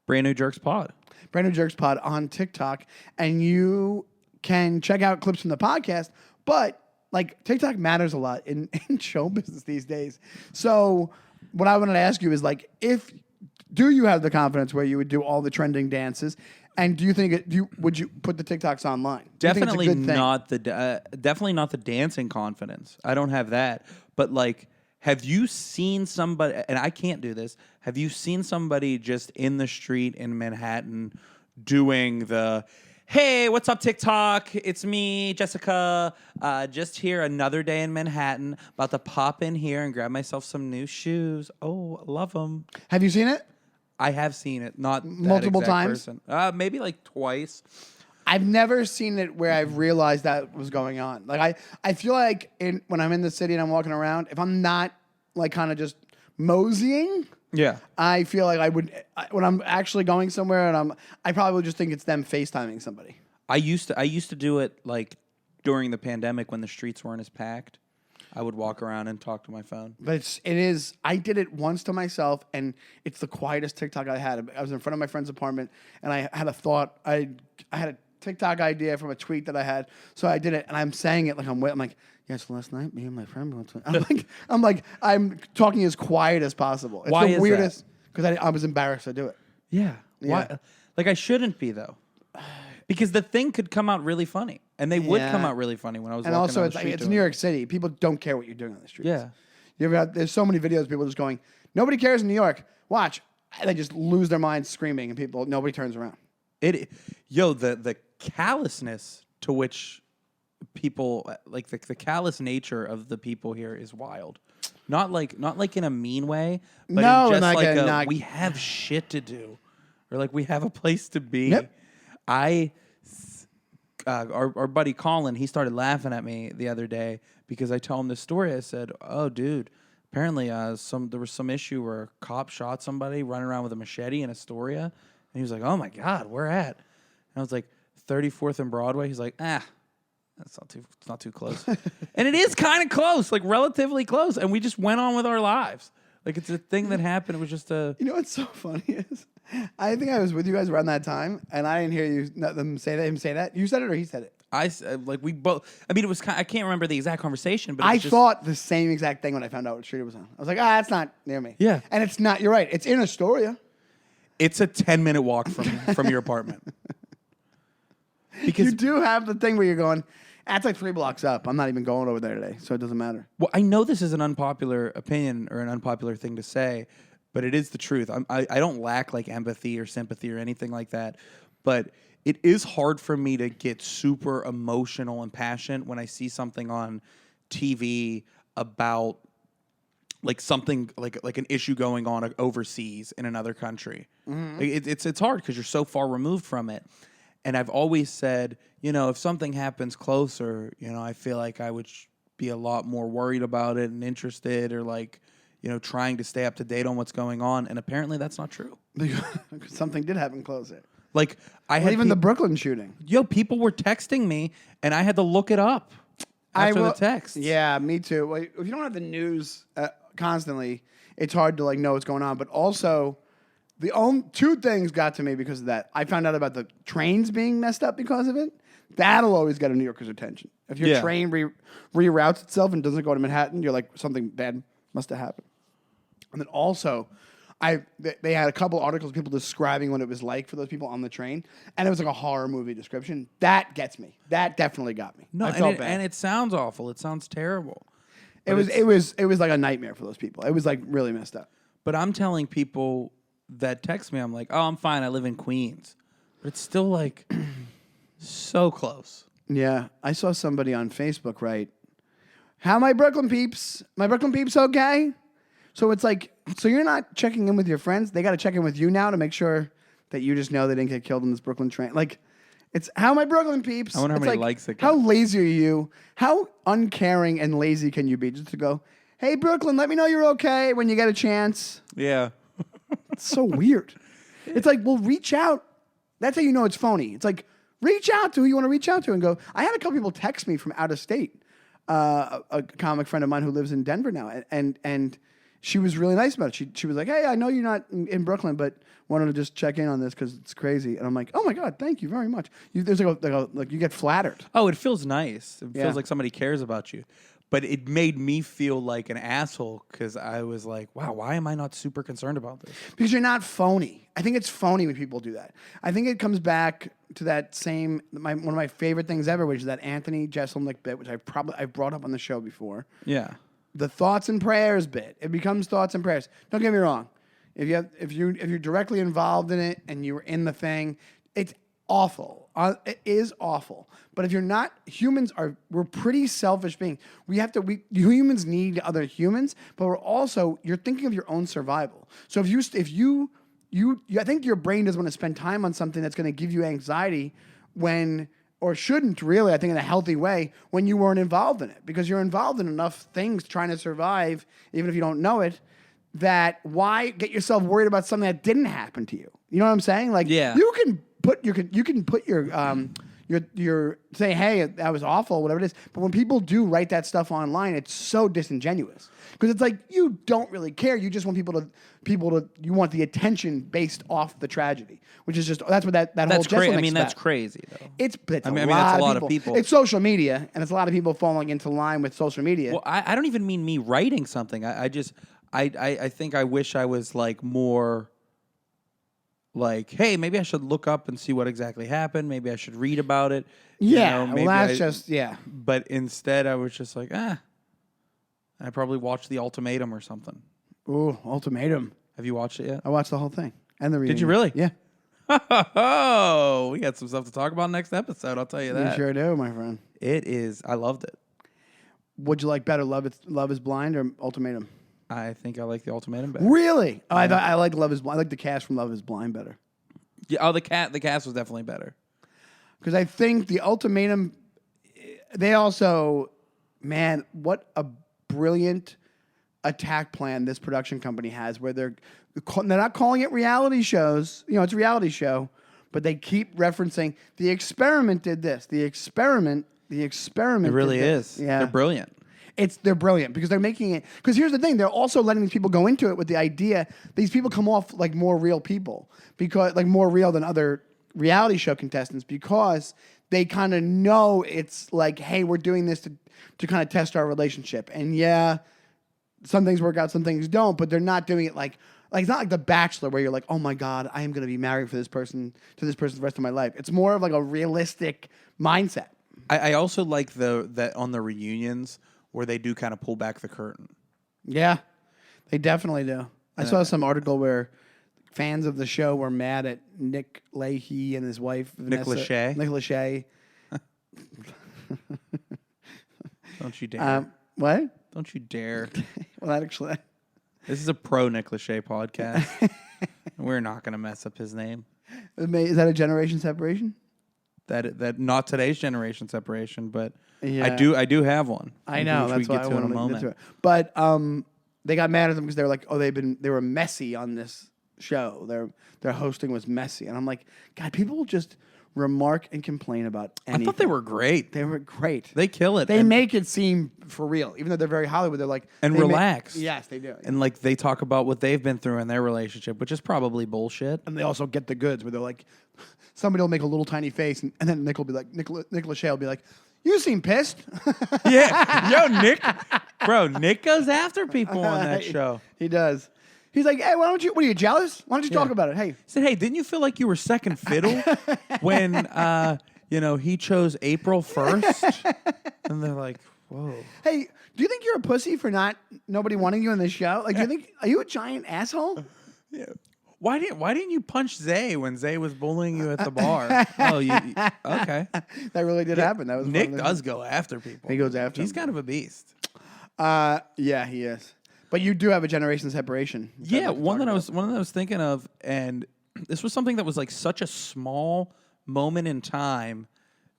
Brand New Jerks Pod. Brand New Jerks Pod on TikTok. And you can check out clips from the podcast. But like TikTok matters a lot in show business these days. So what I wanted to ask you is like do you have the confidence where you would do all the trending dances? And do you think would you put the TikToks online? Definitely not the dancing confidence. I don't have that. But like, have you seen somebody? And I can't do this. Have you seen somebody just in the street in Manhattan doing the? Hey, what's up, TikTok? It's me, Jessica. Just here another day in Manhattan. About to pop in here and grab myself some new shoes. Oh, love them. Have you seen it? I have seen it, not multiple times. Maybe like twice. I've never seen it where I've realized that was going on. Like I feel like when I'm in the city and I'm walking around, if I'm not like kind of just moseying, I feel like I would when I'm actually going somewhere and I probably would just think it's them FaceTiming somebody. I used to do it like during the pandemic when the streets weren't as packed. I would walk around and talk to my phone. But it is. I did it once to myself, and it's the quietest TikTok I had. I was in front of my friend's apartment, and I had a thought. I had a TikTok idea from a tweet that I had, so I did it, and I'm saying it like I'm like, yes, last night me and my friend went to. I'm talking as quiet as possible. It's Why the is weirdest because I was embarrassed to do it. Yeah. Why? Like I shouldn't be though, because the thing could come out really funny, and they would come out really funny when I was. And walking also, down it's the street it's doing New York City. People don't care what you're doing on the streets. Yeah. There's so many videos of people just going, nobody cares in New York. Watch. And they just lose their minds screaming, and nobody turns around. The callousness to which people like the callous nature of the people here is wild. Not like in a mean way, but no, in just we have shit to do, or like we have a place to be. Yep. Our buddy Colin, he started laughing at me the other day because I told him this story. I said, "Oh, dude, apparently there was some issue where a cop shot somebody running around with a machete in Astoria." And he was like, "Oh my God, where at?" And I was like, 34th and Broadway. He's like, it's not too close. And it is kind of close, like relatively close. And we just went on with our lives. Like it's a thing that happened. It was just a. You know what's so funny is, I think I was with you guys around that time, and I didn't hear him say that. You said it or he said it? We both. I mean, it was. I can't remember the exact conversation, but I thought the same exact thing when I found out what street it was on. I was like, that's not near me. Yeah, and it's not. You're right. It's in Astoria. It's a 10-minute walk from your apartment. Because you do have the thing where you're going, that's like 3 blocks up. I'm not even going over there today, so it doesn't matter. Well, I know this is an unpopular opinion or an unpopular thing to say, but it is the truth. I don't lack like empathy or sympathy or anything like that, but it is hard for me to get super emotional and passionate when I see something on TV about like something like an issue going on overseas in another country. Mm-hmm. It's hard because you're so far removed from it. And I've always said, if something happens closer, I feel like I would be a lot more worried about it and interested, or like, trying to stay up to date on what's going on. And apparently that's not true. Something did happen closer. Like the Brooklyn shooting. People were texting me, and I had to look it up after the text. Yeah, me too. Well, if you don't have the news constantly, it's hard to like know what's going on. But also, the only 2 things got to me because of that. I found out about the trains being messed up because of it. That'll always get a New Yorker's attention. If your train reroutes itself and doesn't go to Manhattan, you're like, something bad must have happened. And then also, they had a couple articles of people describing what it was like for those people on the train, and it was like a horror movie description. That gets me. That definitely got me. No, I felt bad. And it sounds awful. It sounds terrible. It was like a nightmare for those people. It was like really messed up. But I'm telling people that text me, I'm like, oh, I'm fine. I live in Queens. But it's still like so close. Yeah. I saw somebody on Facebook write, how my Brooklyn peeps? My Brooklyn peeps okay? So it's like, so you're not checking in with your friends? They got to check in with you now to make sure that you just know they didn't get killed in this Brooklyn train. Like, it's how my Brooklyn peeps? I wonder how many likes it got. How lazy are you? How uncaring and lazy can you be just to go, hey, Brooklyn, let me know you're okay when you get a chance? Yeah. It's so weird. It's like, well, reach out. That's how you know it's phony. It's like, reach out to who you want to reach out to and go. I had a couple people text me from out of state, a comic friend of mine who lives in Denver now, and she was really nice about it. She was like, hey, I know you're not in Brooklyn, but wanted to just check in on this because it's crazy. And I'm like, oh my God, thank you very much. There's like you get flattered. Oh, it feels nice. It feels like somebody cares about you. But it made me feel like an asshole because I was like, wow, why am I not super concerned about this? Because you're not phony. I think it's phony when people do that. I think it comes back to that same, one of my favorite things ever, which is that Anthony Jeselnik bit, which I've brought up on the show before. Yeah. The thoughts and prayers bit. It becomes thoughts and prayers. Don't get me wrong. If you're directly involved in it and you're in the thing, it's awful. It is awful. But if you're not, we're pretty selfish beings. Humans need other humans, but you're thinking of your own survival. So I think your brain doesn't want to spend time on something that's going to give you anxiety or shouldn't really, I think in a healthy way, when you weren't involved in it. Because you're involved in enough things trying to survive, even if you don't know it, that why get yourself worried about something that didn't happen to you? You know what I'm saying? Like, yeah. you can put you're saying, hey, that was awful, whatever it is. But when people do write that stuff online, it's so disingenuous because it's like you don't really care. You just want you want the attention based off the tragedy, which is just that's what that whole Jesselnick's I mean, that's about. crazy though. It's that's a lot of people. It's social media, and it's a lot of people falling into line with social media. Well, I don't even mean me writing something. I think I wish I was like more. Like, hey, maybe I should look up and see what exactly happened. Maybe I should read about it. Yeah, maybe that's But instead, I was just like, I probably watched The Ultimatum or something. Ooh, Ultimatum. Have you watched it yet? I watched the whole thing and the reunion. Did you really? Yeah. Oh, we got some stuff to talk about next episode. I'll tell you that. You sure do, my friend. It is. I loved it. Would you like better, Love is Blind or Ultimatum? I think I like The Ultimatum better. Really? Oh, I like Love is Blind. I like the cast from Love is Blind better. Yeah. Oh, the cast was definitely better. Because I think the Ultimatum, they also, man, what a brilliant attack plan this production company has, where they're not calling it reality shows. You know, it's a reality show, but they keep referencing the experiment did this. The experiment. It really is. Yeah, they're brilliant. They're brilliant because they're making it. Because here's the thing: they're also letting these people go into it with the idea. These people come off like more real people, because like more real than other reality show contestants, because they kind of know it's like, hey, we're doing this to kind of test our relationship. And yeah, some things work out, some things don't. But they're not doing it like it's not like The Bachelor where you're like, oh my God, I am going to be married to this person the rest of my life. It's more of like a realistic mindset. I also like that on the reunions where they do kind of pull back the curtain. Yeah, they definitely do. I saw some article where fans of the show were mad at Nick Leahy and his wife, Nick Lachey. Nick Lachey. Don't you dare. What? Don't you dare. Well, actually. This is a pro Nick Lachey podcast. We're not going to mess up his name. Is that a generation separation? That not today's generation separation, but yeah. I do have one. I know, that's why I want to get to it. But they got mad at them because they were like, oh, they were messy on this show. Their hosting was messy, and I'm like, God, people will just remark and complain about anything. I thought they were great. They were great. They kill it. They make it seem for real, even though they're very Hollywood. They're like relax. Yes, they do. And like they talk about what they've been through in their relationship, which is probably bullshit. And they also get the goods where they're like, somebody will make a little tiny face, and then Nick will be like, Nick Lachey will be like, you seem pissed. Yeah, Nick goes after people on that show. He does. He's like, hey, what are you jealous? Why don't you talk about it? Hey. He said, hey, didn't you feel like you were second fiddle when, he chose April 1st? And they're like, whoa. Hey, do you think you're a pussy for nobody wanting you in this show? Like, are you a giant asshole? Yeah. Why didn't you punch Zay when Zay was bullying you at the bar? Okay. That really did happen. That was Nick does go after people. He goes after He's them. kind of a beast. Yeah, he is. But you do have a generation separation. Yeah, one that I was thinking of, and this was something that was like such a small moment in time,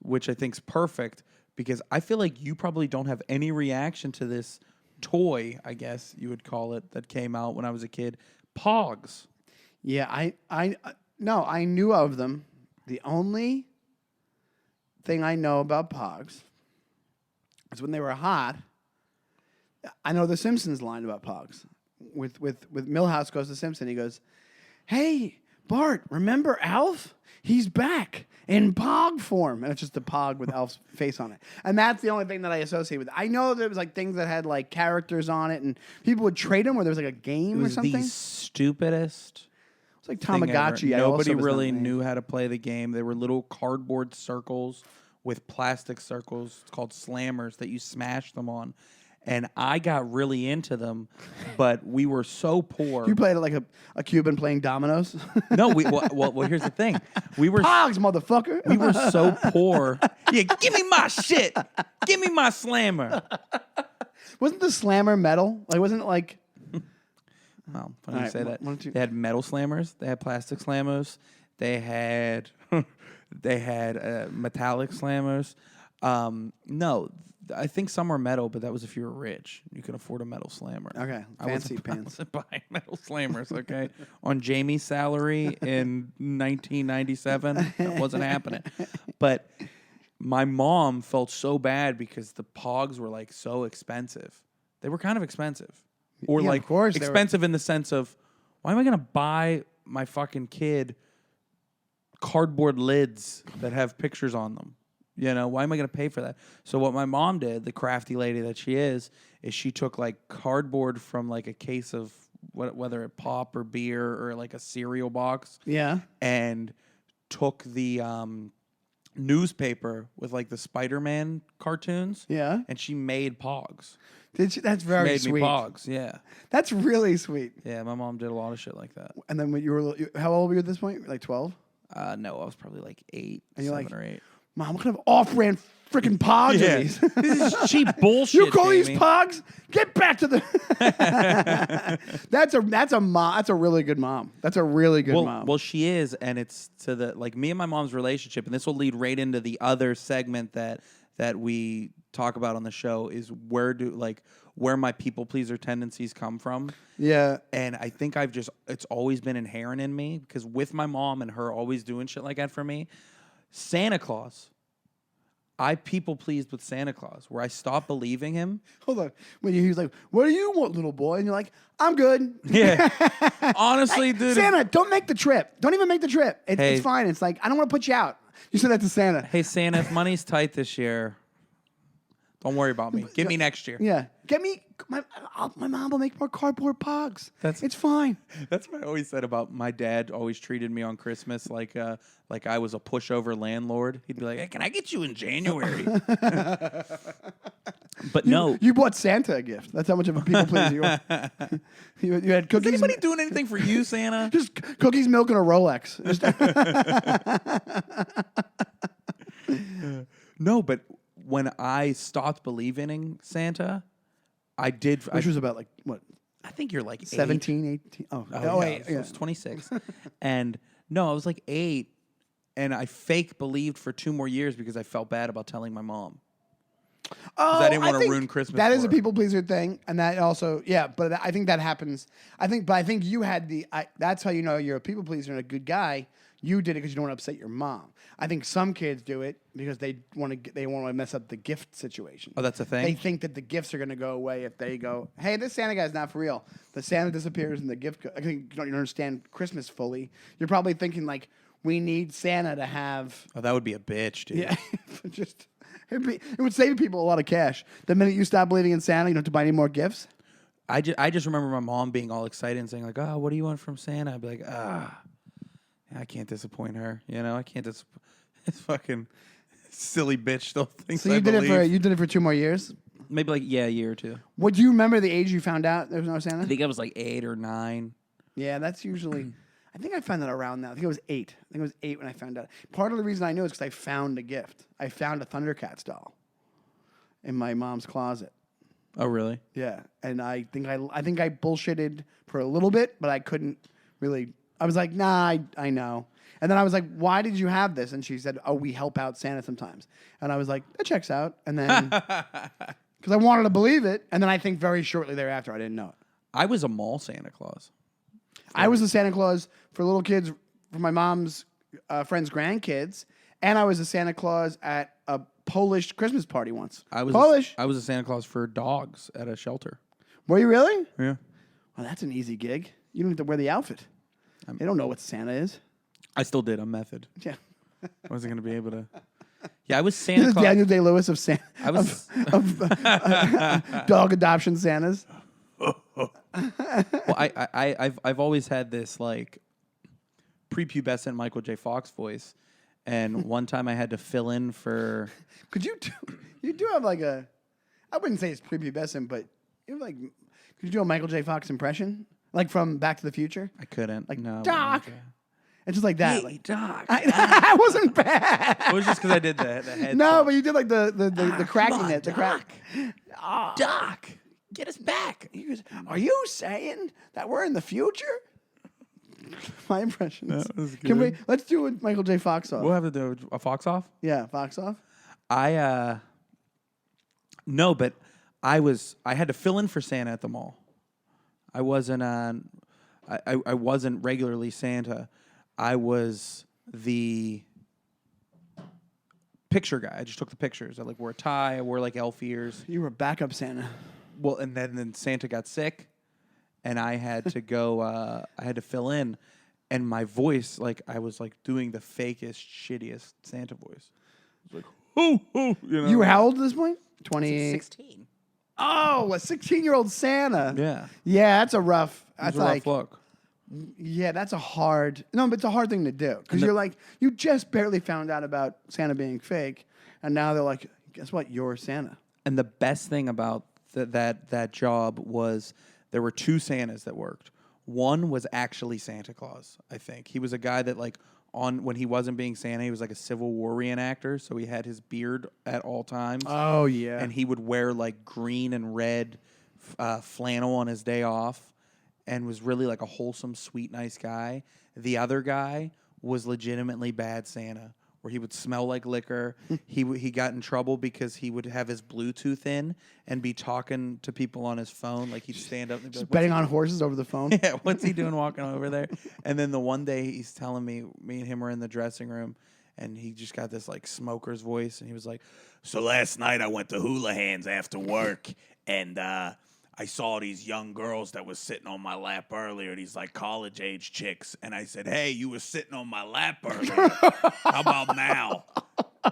which I think is perfect because I feel like you probably don't have any reaction to this toy, I guess you would call it, that came out when I was a kid. Pogs. Yeah, I knew of them. The only thing I know about Pogs is when they were hot. I know the Simpsons line about Pogs. With Milhouse goes to Simpson. He goes, hey, Bart, remember Alf? He's back in Pog form. And it's just a Pog with Alf's face on it. And that's the only thing that I associate with it. I know there was like things that had like characters on it and people would trade them where there was like a game or something. It was the stupidest. It's like Tamagotchi. Nobody really knew how to play the game. They were little cardboard circles with plastic circles. It's called slammers that you smash them on. And I got really into them, but we were so poor. You played it like a Cuban playing dominoes? No, well, here's the thing. We were Pogs, motherfucker. We were so poor. Yeah, give me my shit. Give me my slammer. Wasn't the slammer metal? Like, wasn't it like... Well, funny you say that. They had metal slammers. They had plastic slammers. They had metallic slammers. No, I think some were metal, but that was if you were rich. You could afford a metal slammer. Okay, fancy pants. I wasn't buying metal slammers, okay? On Jamie's salary in 1997, that wasn't happening. But my mom felt so bad because the Pogs were like so expensive. They were kind of expensive. Or like of course expensive in the sense of, why am I going to buy my fucking kid cardboard lids that have pictures on them? You know, why am I going to pay for that? So what my mom did, the crafty lady that she is she took like cardboard from like a case of whether it pop or beer or like a cereal box. Yeah. And took the newspaper with like the Spider-Man cartoons. Yeah. And she made Pogs. That's very made sweet. Me Pogs, yeah. That's really sweet. Yeah, my mom did a lot of shit like that. And then when how old were you at this point? Like 12? No, I was probably like 8, and you're 7 or 8. Mom, what kind of off-brand freaking Pogs are these? This is cheap bullshit. You call Jamie. these Pogs? Get back to the. That's a mom. That's a really good mom. That's a really good mom. Well, she is, and it's to the like me and my mom's relationship, and this will lead right into the other segment that we talk about on the show is where my people pleaser tendencies come from. Yeah. And I think it's always been inherent in me because with my mom and her always doing shit like that for me, Santa Claus, I people pleased with Santa Claus where I stopped believing him. Hold on. When he was like, "What do you want, little boy?" And you're like, "I'm good." Yeah. Honestly, dude. Santa, don't make the trip. Don't even make the trip. It's fine. It's like, I don't want to put you out. You said that to Santa. Hey, Santa, if money's tight this year, don't worry about me. Give me next year. Yeah. Get me, my mom will make more cardboard Pogs. It's fine. That's what I always said about my dad always treated me on Christmas like I was a pushover landlord. He'd be like, "Hey, can I get you in January?" But no. You bought Santa a gift. That's how much of a people pleaser you are. You had cookies. Is anybody doing anything for you, Santa? Just cookies, milk, and a Rolex. No, but when I stopped believing in Santa, I did. Which was about like, what? I think you're like 17, 18. Oh, yeah, I was 26. And no, I was like 8. And I fake believed for 2 more years because I felt bad about telling my mom. Oh, I didn't want to ruin Christmas. That is a people pleaser thing, and that also, yeah. But I think that happens. I think you had that's how you know you're a people pleaser and a good guy. You did it because you don't want to upset your mom. I think some kids do it because they want to mess up the gift situation. Oh, that's a thing? They think that the gifts are going to go away if they go, "Hey, this Santa guy's not for real." The Santa disappears and the gift. I think you don't understand Christmas fully. You're probably thinking like, we need Santa to have. Oh, that would be a bitch, dude. Yeah, it would save people a lot of cash. The minute you stop believing in Santa, you don't have to buy any more gifts. I just remember my mom being all excited and saying like, "Oh, what do you want from Santa?" I'd be like, I can't disappoint her. You know, I can't disappoint. This fucking silly bitch still thinks so you did it for 2 more years? Maybe like, a year or 2. What do you remember the age you found out there was no Santa? I think I was like 8 or 9. Yeah, that's usually. I think I found that around now. I think it was 8. I think it was 8 when I found out. Part of the reason I knew is because I found a gift. I found a Thundercats doll in my mom's closet. Oh, really? Yeah, and I think I bullshitted for a little bit, but I couldn't really. I was like, "Nah, I know." And then I was like, "Why did you have this?" And she said, "Oh, we help out Santa sometimes." And I was like, "That checks out." And then because I wanted to believe it, and then I think very shortly thereafter I didn't know it. I was a mall Santa Claus. I was a Santa Claus for little kids, for my mom's friends' grandkids, and I was a Santa Claus at a Polish Christmas party once. I was a Santa Claus for dogs at a shelter. Were you really? Yeah. Well, that's an easy gig. You don't have to wear the outfit. They don't know what Santa is. I still did. I'm method. Yeah. I wasn't going to be able to. Yeah, I was Santa You're the Claus. Daniel Day-Lewis of Santa. I was Dog adoption Santas. Well, I've always had this like prepubescent Michael J. Fox voice, and one time I had to fill in for. Could you do have like a? I wouldn't say it's prepubescent, but you like. Could you do a Michael J. Fox impression, like from Back to the Future? I couldn't. Like no, Doc. And just like that. Hey, like, Doc. I wasn't bad. It was just because I did the head. No, stuff. but you did like the cracking it. The crack. Oh. Doc, get us back. He goes, "Are you saying that we're in the future?" My impressions. That was good. Can we? Let's do a Michael J. Fox off. We'll have to do a Fox off. Yeah, Fox off. No, but I had to fill in for Santa at the mall. I wasn't I wasn't regularly Santa. I was the picture guy. I just took the pictures. I like wore a tie. I wore like elf ears. You were a backup Santa. Well, and then Santa got sick, and I had to go. I had to fill in, and my voice, like I was like doing the fakest, shittiest Santa voice. It was like, oh, you know. You were how old at this point? 16. Oh, a 16-year-old Santa. Yeah. Yeah, that's a rough. That's That's a like. rough look. Yeah, that's a hard. No, but it's a hard thing to do because you're like you just barely found out about Santa being fake, and now they're like, guess what? You're Santa. And the best thing about that job was there were 2 Santas that worked. One was actually Santa Claus, I think. He was a guy that like when he wasn't being Santa, he was like a Civil War reenactor, so he had his beard at all times. Oh yeah. And he would wear like green and red flannel on his day off and was really like a wholesome, sweet, nice guy. The other guy was legitimately bad Santa, where he would smell like liquor. He got in trouble because he would have his Bluetooth in and be talking to people on his phone. Like he'd stand up and be like, betting on horses over the phone. yeah, what's he doing walking over there? And then the one day he's telling me and him were in the dressing room, and he just got this like smoker's voice, and he was like, "So last night I went to Houlihan's after work, and I saw these young girls that was sitting on my lap earlier, these like college age chicks. And I said, hey, you were sitting on my lap earlier. How about now?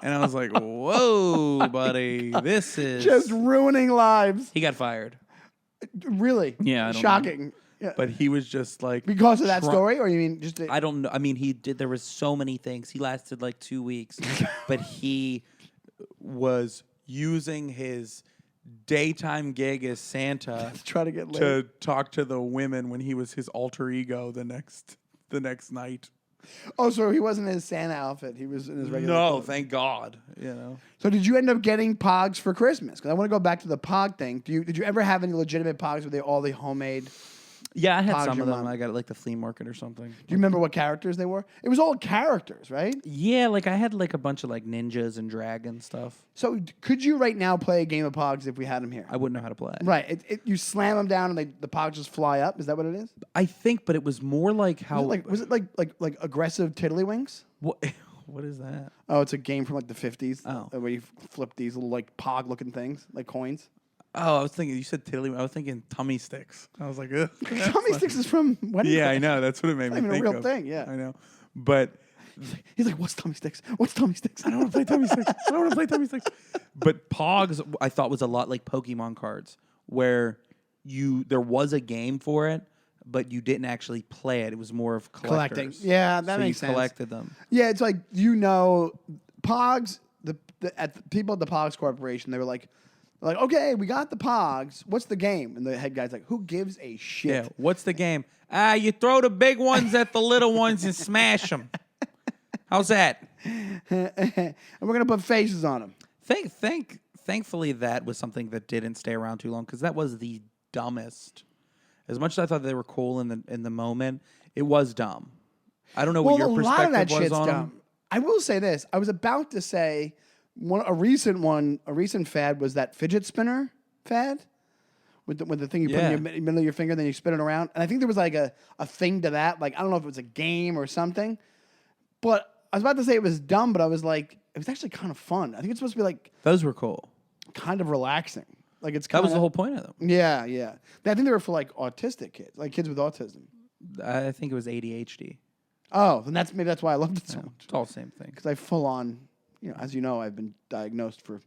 And I was like, whoa, buddy, this is just ruining lives. He got fired. Really? Yeah, I don't shocking. Yeah. But he was just like because of that story, or you mean just? I don't know. I mean, he did. There was so many things. He lasted like 2 weeks, but he was using his daytime gig as Santa try to get laid. To talk to the women when he was his alter ego the next night. Oh, so he wasn't in his Santa outfit. He was in his regular clothes. Thank God. You know. So did you end up getting Pogs for Christmas? Because I want to go back to the Pog thing. Did you ever have any legitimate Pogs where they all the homemade? Yeah, I had Pogs some of them. mom. I got it like the flea market or something. Do you remember what characters they were? It was all characters, right? Yeah, like I had like a bunch of like ninjas and dragon stuff. So could you right now play a game of Pogs if we had them here? I wouldn't know how to play. Right. You slam them down and the Pogs just fly up. Is that what it is? I think, but it was more like how Was it like aggressive tiddlywinks? What is that? Oh, it's a game from like the 50s. Oh. Where you flip these little like Pog looking things, like coins. Oh, I was thinking, you said tiddly. I was thinking tummy sticks. I was like, ugh. Tummy sticks is from Wedding Yeah, Crashers. I know. That's what it made me It's not think even a real of. thing, yeah. I know. But He's like, what's tummy sticks? What's tummy sticks? I don't want to play tummy sticks. I don't want to play tummy sticks. But Pogs, I thought, was a lot like Pokemon cards, where there was a game for it, but you didn't actually play it. It was more of Collecting. collectors. Yeah, that so makes you sense. collected them. Yeah, it's like, Pogs, the people at the Pogs Corporation, they were like, okay, we got the Pogs. What's the game? And the head guy's like, who gives a shit? Yeah. What's the game? You throw the big ones at the little ones and smash them. How's that? And we're going to put faces on them. Thankfully, that was something that didn't stay around too long, because that was the dumbest. As much as I thought they were cool in the moment, it was dumb. I don't know what your perspective a lot of that was shit's on dumb. them. I will say this. I was about to say a recent fad was that fidget spinner fad with the thing you put in your middle of your finger, then you spin it around. And I think there was like a thing to that. Like, I don't know if it was a game or something, but I was about to say it was dumb, but I was like, it was actually kind of fun. I think it's supposed to be like Those were cool. kind of relaxing. Like That was the whole point of them. Yeah, yeah. I think they were for like autistic kids, like kids with autism. I think it was ADHD. Oh, then maybe that's why I loved it so much. It's all the same thing. Because I full on, as you know, I've been diagnosed for, at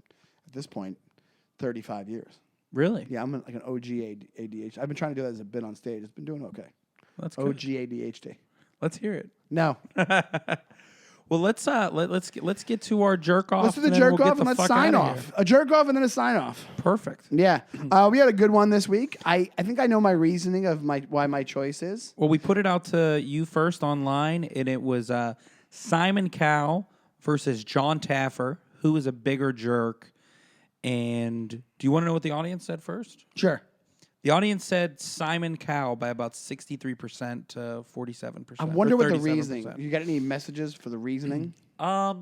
this point, 35 years. Really? Yeah, I'm like an OG ADHD. I've been trying to do that as a bit on stage. It's been doing okay. That's OG good. ADHD. Let's hear it. No. Well, let's get to our jerk off. Let's do the jerk off and let's sign off. A jerk off and then a sign off. Perfect. Yeah. We had a good one this week. I think I know my reasoning of why my choice is. Well, we put it out to you first online, and it was Simon Cowell versus John Taffer. Who is a bigger jerk? And do you want to know what the audience said first? Sure. The audience said Simon Cowell by about 63% to 47%. I wonder what the 37%. reasoning. You got any messages for the reasoning? I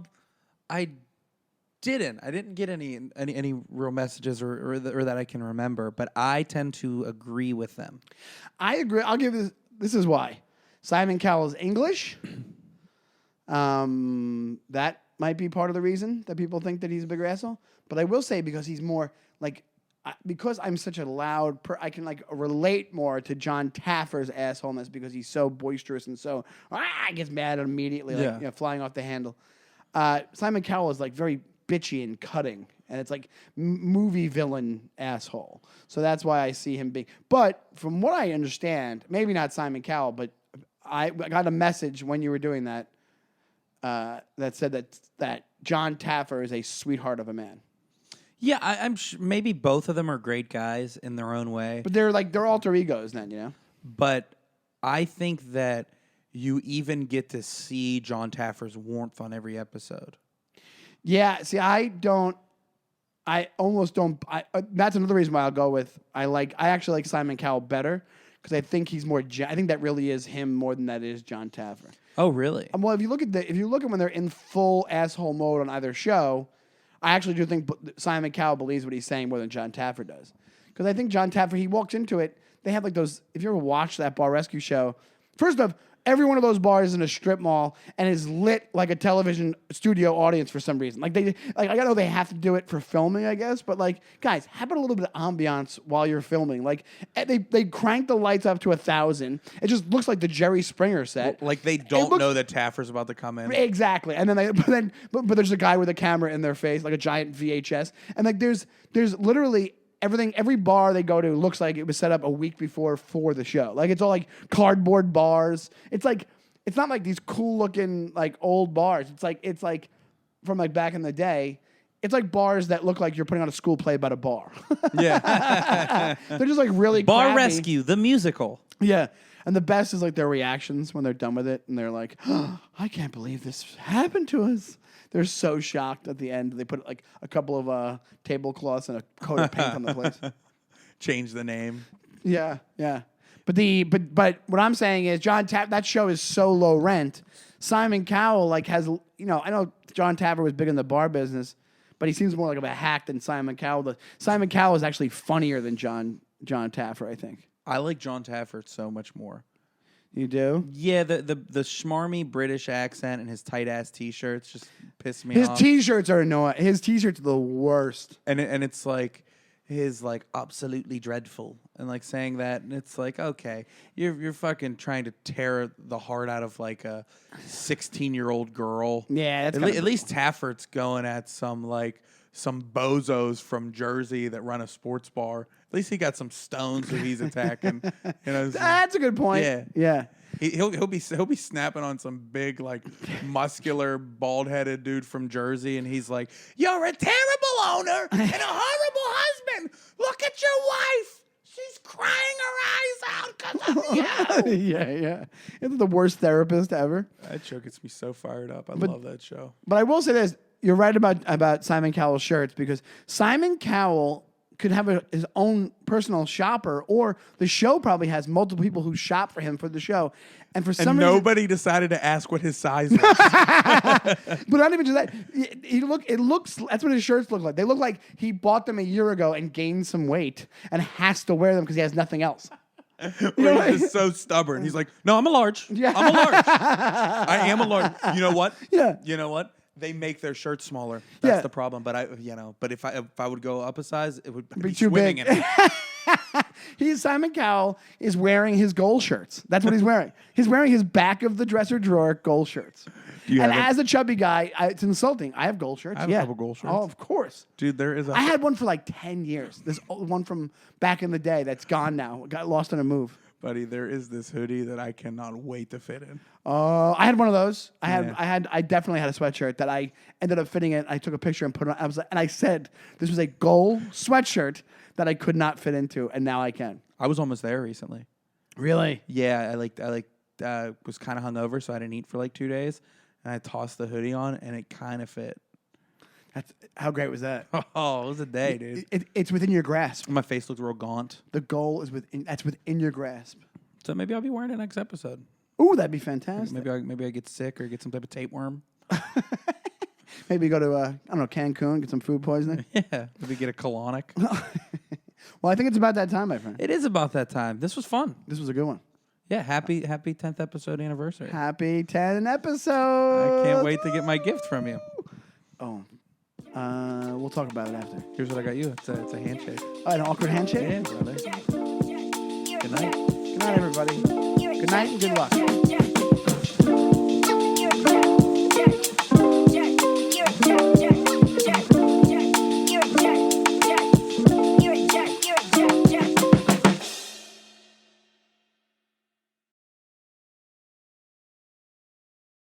didn't. I didn't get any real messages or that I can remember, but I tend to agree with them. I agree. I'll give this is why. Simon Cowell's English. That might be part of the reason that people think that he's a bigger asshole. But I will say because he's more like, because I'm such a loud, I can like relate more to John Taffer's assholeness because he's so boisterous and so gets mad immediately, like flying off the handle. Simon Cowell is like very bitchy and cutting, and it's like movie villain asshole. So that's why I see him being. But from what I understand, maybe not Simon Cowell, but I got a message when you were doing that that said that John Taffer is a sweetheart of a man. Yeah, I'm sure maybe both of them are great guys in their own way. But they're alter egos then, you know? But I think that you even get to see John Taffer's warmth on every episode. Yeah, see, I almost don't. That's another reason why I'll go with, I actually like Simon Cowell better because I think he's more, I think that really is him more than that is John Taffer. Oh, really? Well, if you look at when they're in full asshole mode on either show, I actually do think Simon Cowell believes what he's saying more than John Taffer does. Because I think John Taffer, he walks into it, they have like those, if you ever watched that Bar Rescue show, first off, every one of those bars is in a strip mall and is lit like a television studio audience for some reason. Like I know they have to do it for filming, I guess, but like, guys, how about a little bit of ambiance while you're filming? Like they crank the lights up to 1,000. It just looks like the Jerry Springer set. Like they don't know that Taffer's about to come in. Exactly, and then but there's a guy with a camera in their face, like a giant VHS, and like there's literally. Every bar they go to looks like it was set up a week before for the show. Like it's all like cardboard bars. It's not like these cool looking like old bars. It's like from like back in the day. It's like bars that look like you're putting on a school play about a bar. Yeah. They're just like really Bar crappy. Rescue, the musical. Yeah. And the best is like their reactions when they're done with it and they're like, oh, I can't believe this happened to us. They're so shocked at the end. They put like a couple of tablecloths and a coat of paint on the place. Change the name. Yeah, yeah. But what I'm saying is that show is so low rent. Simon Cowell like has, I know John Taffer was big in the bar business, but he seems more like a hack than Simon Cowell. Simon Cowell is actually funnier than John Taffer, I think. I like John Taffer so much more. You do? Yeah, the schmarmy British accent and his tight ass t-shirts just piss me off. His t-shirts are annoying. His t-shirts are the worst. And it's like his like absolutely dreadful and like saying that, and it's like, okay, you're fucking trying to tear the heart out of like a 16-year-old girl. Yeah, that's at least Taffert's going at some bozos from Jersey that run a sports bar. At least he got some stones that he's attacking. That's a good point. Yeah, yeah. He'll be snapping on some big like muscular bald-headed dude from Jersey, and he's like, "You're a terrible owner and a horrible husband. Look at your wife. She's crying her eyes out because of you." Yeah. It's the worst therapist ever. That show gets me so fired up. I love that show. But I will say this. You're right about Simon Cowell's shirts because Simon Cowell could have his own personal shopper, or the show probably has multiple people who shop for him for the show. And for some reason, nobody decided to ask what his size was. But not even just that. It looks. That's what his shirts look like. They look like he bought them a year ago and gained some weight and has to wear them because he has nothing else. He's just so stubborn. He's like, "No, I'm a large. Yeah. I'm a large. I am a large. You know what? Yeah. You know what? They make their shirts smaller. That's the problem. But but if I would go up a size, it would be too big. Simon Cowell is wearing his goal shirts. That's what he's wearing. He's wearing his back of the dresser drawer goal shirts. And as a chubby guy, it's insulting. I have goal shirts. I have a couple goal shirts. Oh, of course. Dude, there is I had one for like 10 years. This one from back in the day that's gone now. Got lost in a move. Buddy, there is this hoodie that I cannot wait to fit in. I had one of those. I definitely had a sweatshirt that I ended up fitting it. I took a picture and put it on. I said this was a goal sweatshirt that I could not fit into, and now I can. I was almost there recently. Really? Yeah, I was kind of hungover, so I didn't eat for like 2 days, and I tossed the hoodie on, and it kind of fit. How great was that? Oh, it was a day, dude. It's within your grasp. My face looked real gaunt. The goal is within your grasp. So maybe I'll be wearing it next episode. Ooh, that'd be fantastic. Maybe I get sick or get some type of tapeworm. Maybe go to Cancun, get some food poisoning. Yeah, maybe get a colonic. Well, I think it's about that time, my friend. It is about that time. This was fun. This was a good one. Yeah, happy 10th episode anniversary. Happy 10 episodes. I can't wait to get my gift from you. Oh. We'll talk about it after. Here's what I got you. It's a handshake. Oh, an awkward handshake? Yeah, brother. Good night. Good night, everybody. Good night and good luck.